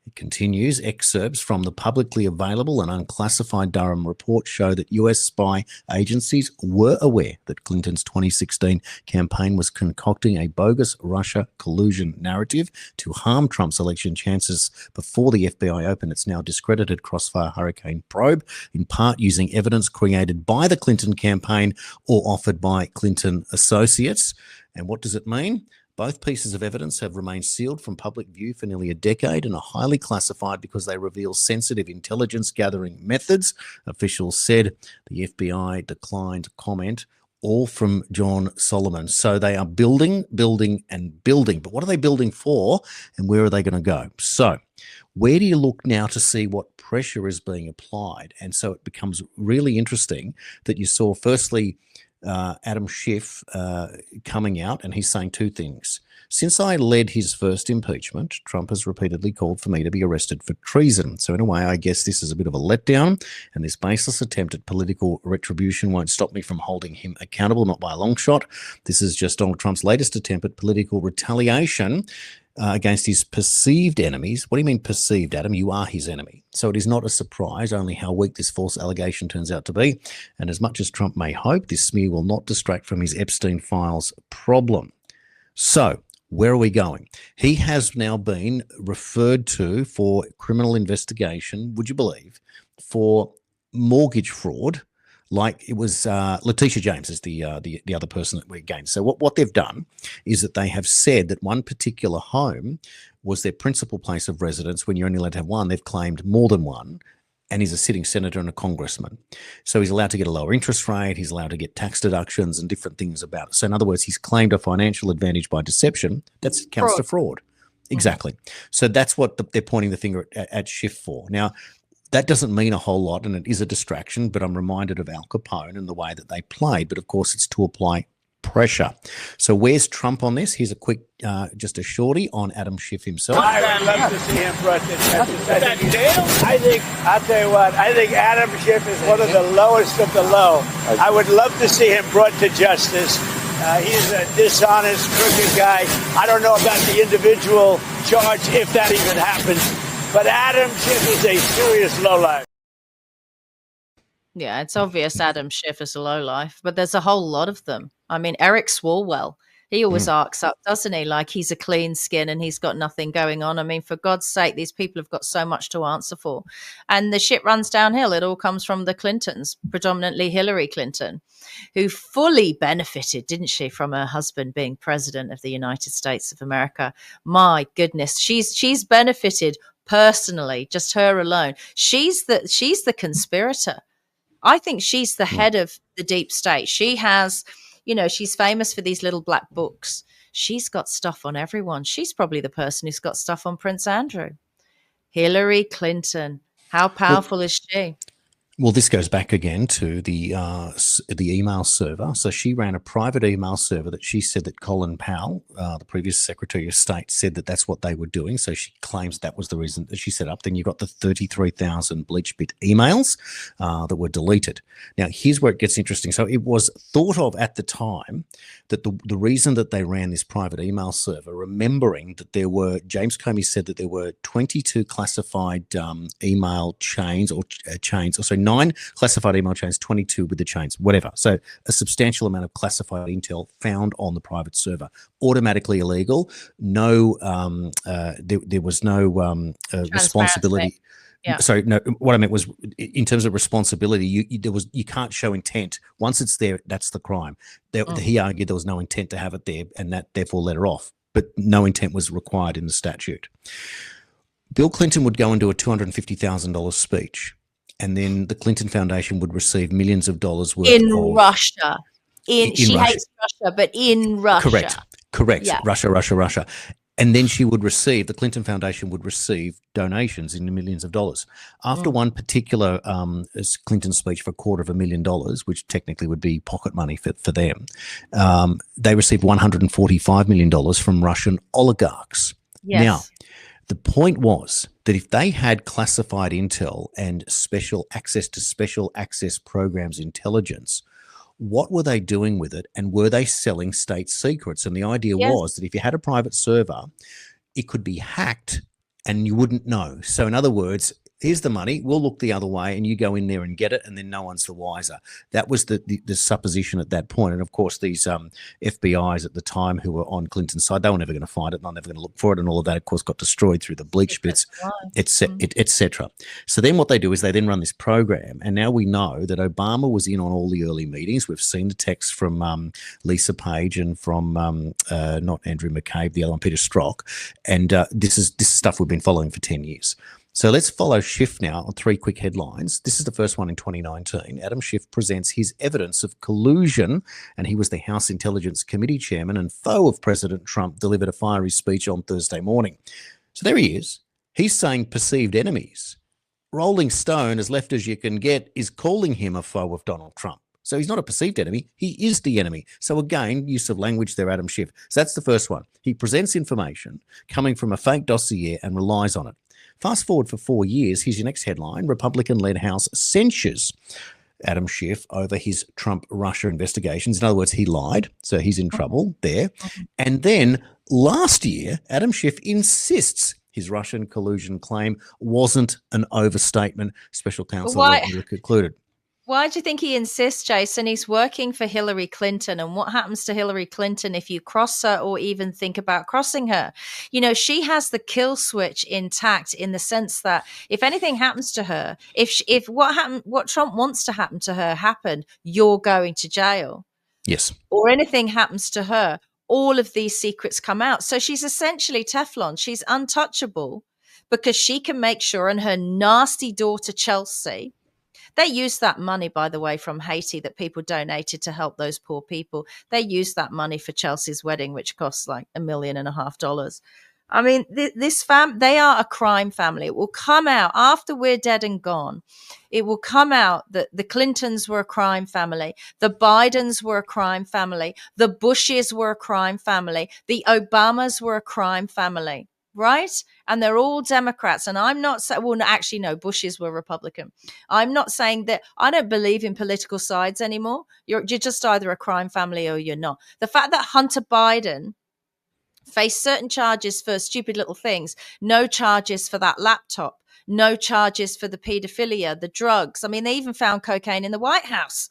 It continues, excerpts from the publicly available and unclassified Durham report show that US spy agencies were aware that Clinton's 2016 campaign was concocting a bogus Russia collusion narrative to harm Trump's election chances before the FBI opened its now discredited Crossfire Hurricane probe, in part using evidence created by the Clinton campaign or offered by Clinton associates. And what does it mean? Both pieces of evidence have remained sealed from public view for nearly a decade and are highly classified because they reveal sensitive intelligence gathering methods. Officials said. The FBI declined comment, all from John Solomon. So they are building, and building. But what are they building for, and where are they going to go? So where do you look now to see what pressure is being applied? And so it becomes really interesting that you saw, firstly, Adam Schiff coming out, and he's saying two things. Since I led his first impeachment, Trump has repeatedly called for me to be arrested for treason. So in a way, I guess this is a bit of a letdown, and this baseless attempt at political retribution won't stop me from holding him accountable, not by a long shot. This is just Donald Trump's latest attempt at political retaliation against his perceived enemies. What do you mean perceived, Adam? You are his enemy. So it is not a surprise only how weak this false allegation turns out to be. And as much as Trump may hope, this smear will not distract from his Epstein files problem. So where are we going? He has now been referred to for criminal investigation, would you believe, for mortgage fraud. Like it was Letitia James is the other person that we're against. So what they've done is that they have said that one particular home was their principal place of residence. When you're only allowed to have one, they've claimed more than one, and he's a sitting senator and a congressman. So he's allowed to get a lower interest rate. He's allowed to get tax deductions and different things about it. So in other words, he's claimed a financial advantage by deception. That counts to fraud. Exactly. So that's what they're pointing the finger at Schiff for. Now, that doesn't mean a whole lot, and it is a distraction, but I'm reminded of Al Capone and the way that they played. But, of course, it's to apply pressure. So where's Trump on this? Here's a quick, just a shorty on Adam Schiff himself. I would love to see him brought to justice. I'll tell you what, I think Adam Schiff is one of the lowest of the low. I would love to see him brought to justice. He's a dishonest, crooked guy. I don't know about the individual charge, if that even happens. But Adam Schiff is a serious lowlife. Yeah, it's obvious Adam Schiff is a lowlife, but there's a whole lot of them. I mean, Eric Swalwell, he always arcs up, doesn't he? Like he's a clean skin and he's got nothing going on. I mean, for God's sake, these people have got so much to answer for. And the shit runs downhill. It all comes from the Clintons, predominantly Hillary Clinton, who fully benefited, didn't she, from her husband being president of the United States of America. My goodness, she's benefited personally, just her alone. She's the conspirator. I think she's the head of the deep state. She has, she's famous for these little black books. She's got stuff on everyone. She's probably the person who's got stuff on Prince Andrew. Hillary Clinton. How powerful is she? Well, this goes back again to the email server. So she ran a private email server that she said that Colin Powell, the previous Secretary of State, said that that's what they were doing. So she claims that was the reason that she set up. Then you got the 33,000 BleachBit emails that were deleted. Now, here's where it gets interesting. So it was thought of at the time that the reason that they ran this private email server, remembering that there were, James Comey said that there were 22 classified email chains or so 9 classified email chains, 22 with the chains, whatever. So a substantial amount of classified intel found on the private server, automatically illegal. No, there was no responsibility. Yeah. Sorry, no. What I meant was, in terms of responsibility, you can't show intent. Once it's there, that's the crime. He argued there was no intent to have it there, and that therefore let her off. But no intent was required in the statute. Bill Clinton would go into a $250,000 speech, and then the Clinton Foundation would receive millions of dollars worth in of Russia. She Russia. hates Russia, but in Russia. Correct. Yeah. Russia. And then she would receive, the Clinton Foundation would receive donations in the millions of dollars. After one particular Clinton speech for $250,000, which technically would be pocket money for them, they received $145 million from Russian oligarchs. Yes. Now, the point was that if they had classified intel and special access programs intelligence, what were they doing with it, and were they selling state secrets? And the idea was that if you had a private server, it could be hacked and you wouldn't know. So in other words, here's the money, we'll look the other way, and you go in there and get it, and then no one's the wiser. That was the supposition at that point. And of course, these FBIs at the time who were on Clinton's side, they were never going to find it, and they're never going to look for it, and all of that, of course, got destroyed through the bleach bits, etc. So then what they do is they then run this program, and now we know that Obama was in on all the early meetings. We've seen the texts from Lisa Page and from not Andrew McCabe, the other one, Peter Strzok, and this is stuff we've been following for 10 years. So let's follow Schiff now on 3 quick headlines. This is the first one in 2019. Adam Schiff presents his evidence of collusion, and he was the House Intelligence Committee chairman and foe of President Trump, delivered a fiery speech on Thursday morning. So there he is. He's saying perceived enemies. Rolling Stone, as left as you can get, is calling him a foe of Donald Trump. So he's not a perceived enemy. He is the enemy. So again, use of language there, Adam Schiff. So that's the first one. He presents information coming from a fake dossier and relies on it. Fast forward for 4 years, here's your next headline. Republican-led House censures Adam Schiff over his Trump-Russia investigations. In other words, he lied, so he's in trouble there. And then last year, Adam Schiff insists his Russian collusion claim wasn't an overstatement. Special counsel concluded. Why do you think he insists, Jason? He's working for Hillary Clinton. And what happens to Hillary Clinton if you cross her or even think about crossing her? You know, she has the kill switch intact in the sense that if anything happens to her, if what Trump wants to happen to her happened, you're going to jail. Yes. Or anything happens to her, all of these secrets come out. So she's essentially Teflon. She's untouchable because she can make sure, and her nasty daughter, Chelsea, they used that money, by the way, from Haiti that people donated to help those poor people. They used that money for Chelsea's wedding, which costs like $1.5 million. I mean, they are a crime family. It will come out after we're dead and gone. It will come out that the Clintons were a crime family. The Bidens were a crime family. The Bushes were a crime family. The Obamas were a crime family. Right? And they're all Democrats. And I'm not saying, well, actually, no, Bushes were Republican. I'm not saying that. I don't believe in political sides anymore. You're just either a crime family or you're not. The fact that Hunter Biden faced certain charges for stupid little things, no charges for that laptop, no charges for the pedophilia, the drugs. I mean, they even found cocaine in the White House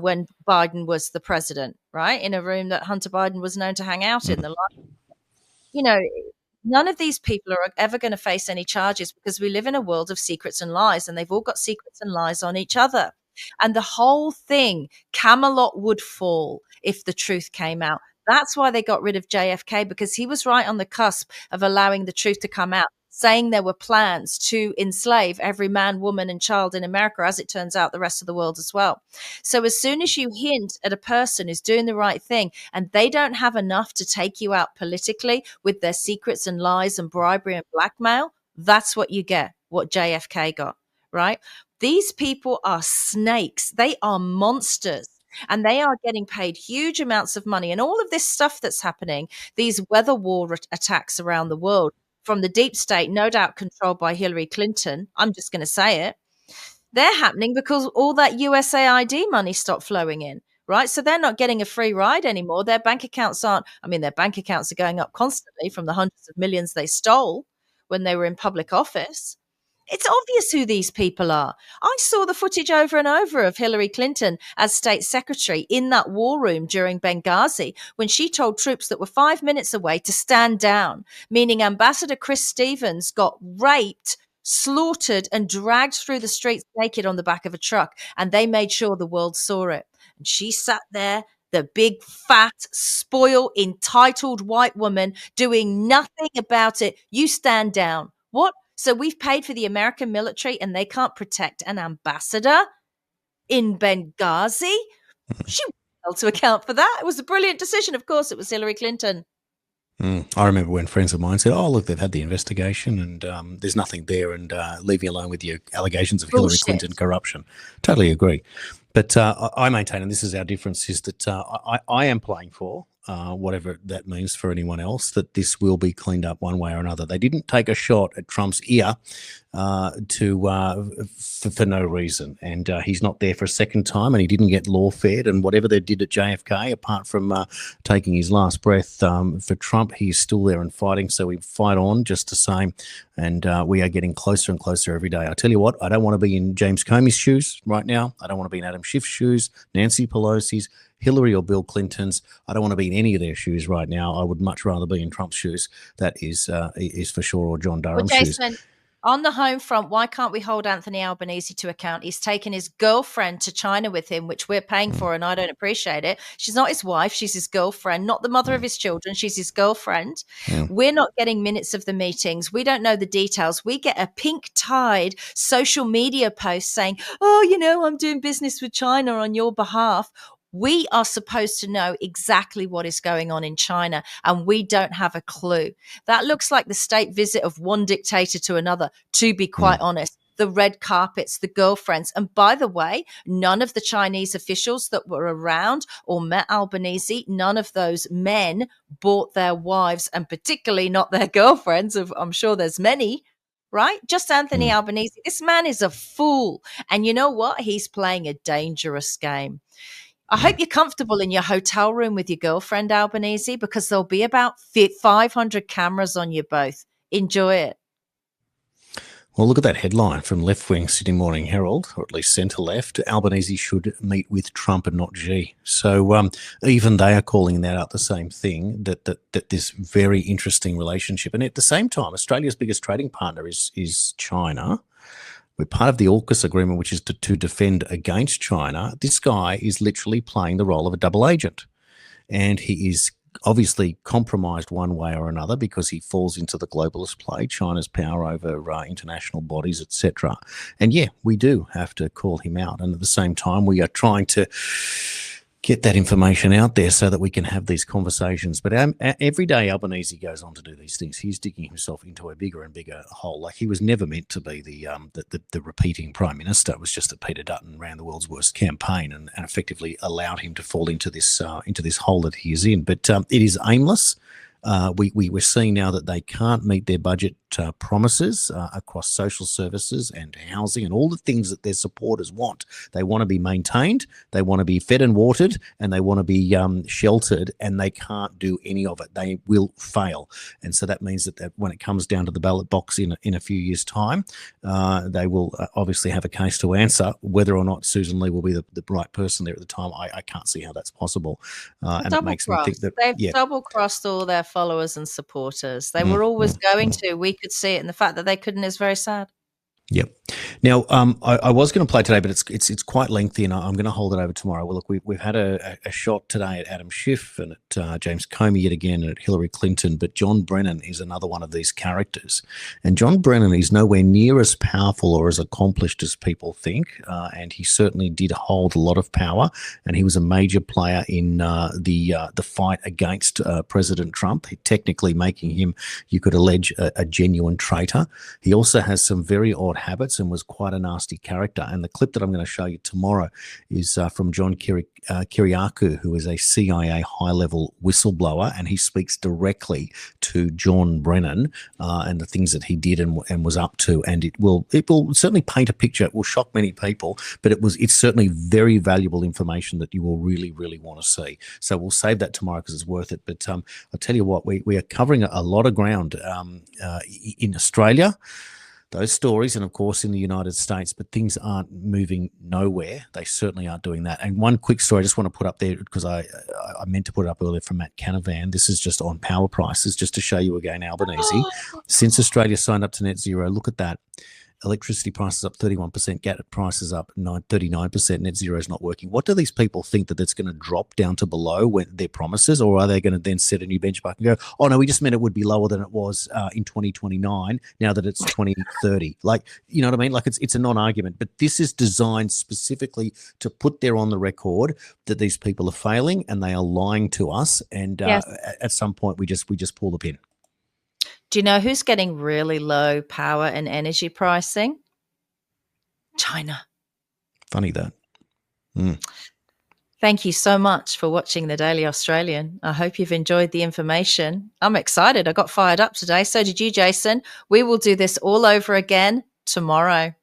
when Biden was the president, right? In a room that Hunter Biden was known to hang out in. You know, none of these people are ever going to face any charges because we live in a world of secrets and lies, and they've all got secrets and lies on each other. And the whole thing, Camelot would fall if the truth came out. That's why they got rid of JFK, because he was right on the cusp of allowing the truth to come out, saying there were plans to enslave every man, woman, and child in America, as it turns out, the rest of the world as well. So as soon as you hint at a person who's doing the right thing and they don't have enough to take you out politically with their secrets and lies and bribery and blackmail, that's what you get, what JFK got, right? These people are snakes. They are monsters. And they are getting paid huge amounts of money. And all of this stuff that's happening, these weather war attacks around the world, from the deep state, no doubt controlled by Hillary Clinton, I'm just going to say it, they're happening because all that USAID money stopped flowing in, right? So they're not getting a free ride anymore. Their bank accounts their bank accounts are going up constantly from the hundreds of millions they stole when they were in public office. It's obvious who these people are. I saw the footage over and over of Hillary Clinton as state secretary in that war room during Benghazi when she told troops that were 5 minutes away to stand down, meaning Ambassador Chris Stevens got raped, slaughtered, and dragged through the streets naked on the back of a truck, and they made sure the world saw it. And she sat there, the big, fat, spoiled, entitled white woman, doing nothing about it. You stand down. What? So we've paid for the American military and they can't protect an ambassador in Benghazi? She was held to account for that. It was a brilliant decision. Of course, it was Hillary Clinton. I remember when friends of mine said, oh, look, they've had the investigation and there's nothing there, and leave me alone with your allegations of Hillary Clinton corruption. Totally agree. But I maintain, and this is our difference, is that I am playing for whatever that means for anyone else, that this will be cleaned up one way or another. They didn't take a shot at Trump's ear for no reason, and he's not there for a second time, and he didn't get lawfared, and whatever they did at JFK, apart from taking his last breath, for Trump, he's still there and fighting, so we fight on just the same, and we are getting closer and closer every day. I tell you what, I don't want to be in James Comey's shoes right now. I don't want to be in Adam Schiff's shoes, Nancy Pelosi's, Hillary or Bill Clinton's. I don't want to be in any of their shoes right now. I would much rather be in Trump's shoes. That is for sure, or John Durham's shoes. On the home front, why can't we hold Anthony Albanese to account? He's taken his girlfriend to China with him, which we're paying for, and I don't appreciate it. She's not his wife. She's his girlfriend, not the mother of his children. She's his girlfriend. We're not getting minutes of the meetings. We don't know the details. We get a pink-tide social media post saying, oh, I'm doing business with China on your behalf. We are supposed to know exactly what is going on in China, and we don't have a clue. That looks like the state visit of one dictator to another, to be quite honest. The red carpets, the girlfriends. And by the way, none of the Chinese officials that were around or met Albanese, none of those men bought their wives, and particularly not their girlfriends. I'm sure there's many, right? Just Anthony Albanese. This man is a fool. And you know what? He's playing a dangerous game. I hope you're comfortable in your hotel room with your girlfriend, Albanese, because there'll be about 500 cameras on you both. Enjoy it. Well, look at that headline from left-wing Sydney Morning Herald, or at least centre-left. Albanese should meet with Trump and not Xi. So even they are calling that out the same thing, that this very interesting relationship. And at the same time, Australia's biggest trading partner is China. We're part of the AUKUS agreement, which is to defend against China. This guy is literally playing the role of a double agent. And he is obviously compromised one way or another because he falls into the globalist play, China's power over international bodies, etc. And yeah, we do have to call him out. And at the same time, we are trying to get that information out there so that we can have these conversations. But every day Albanese goes on to do these things, he's digging himself into a bigger and bigger hole. Like, he was never meant to be the repeating prime minister. It was just that Peter Dutton ran the world's worst campaign and effectively allowed him to fall into this hole that he is in. But it is aimless. We're seeing now that they can't meet their budget promises across social services and housing and all the things that their supporters want. They want to be maintained, they want to be fed and watered, and they want to be sheltered, and they can't do any of it. They will fail. And so that means that when it comes down to the ballot box in a few years' time, they will obviously have a case to answer. Whether or not Susan Lee will be the right person there at the time, I can't see how that's possible. And it makes me think that they've double-crossed all their followers and supporters. They were always going to. We could see it, and the fact that they couldn't is very sad. Yep. Now, I was going to play today, but it's quite lengthy, and I'm going to hold it over tomorrow. Well, look, we've had a shot today at Adam Schiff and at James Comey yet again, and at Hillary Clinton, but John Brennan is another one of these characters. And John Brennan is nowhere near as powerful or as accomplished as people think, and he certainly did hold a lot of power, and he was a major player in the fight against President Trump, technically making him, you could allege, a genuine traitor. He also has some very odd habits and was quite a nasty character. And the clip that I'm going to show you tomorrow is from John Kiriakou, who is a CIA high-level whistleblower, and he speaks directly to John Brennan and the things that he did and was up to. And it will certainly paint a picture. It will shock many people, but it's certainly very valuable information that you will really, really want to see. So we'll save that tomorrow because it's worth it. But I'll tell you what, we are covering a lot of ground in Australia, those stories, and of course in the United States, but things aren't moving nowhere. They certainly aren't doing that. And one quick story I just want to put up there, because I meant to put it up earlier, from Matt Canavan. This is just on power prices, just to show you again, Albanese. Since Australia signed up to net zero, look at that. Electricity prices up 31%, gas prices up 39%, net zero is not working. What do these people think, that it's going to drop down to below their promises, or are they going to then set a new benchmark and go, oh no, we just meant it would be lower than it was in 2029 now that it's 2030? Like, you know what I mean? Like, it's a non-argument, but this is designed specifically to put there on the record that these people are failing and they are lying to us, and yes, at some point we just pull the pin. Do you know who's getting really low power and energy pricing? China. Funny that. Thank you so much for watching the Daily Australian. I hope you've enjoyed the information. I'm excited. I got fired up today. So did you, Jason. We will do this all over again tomorrow.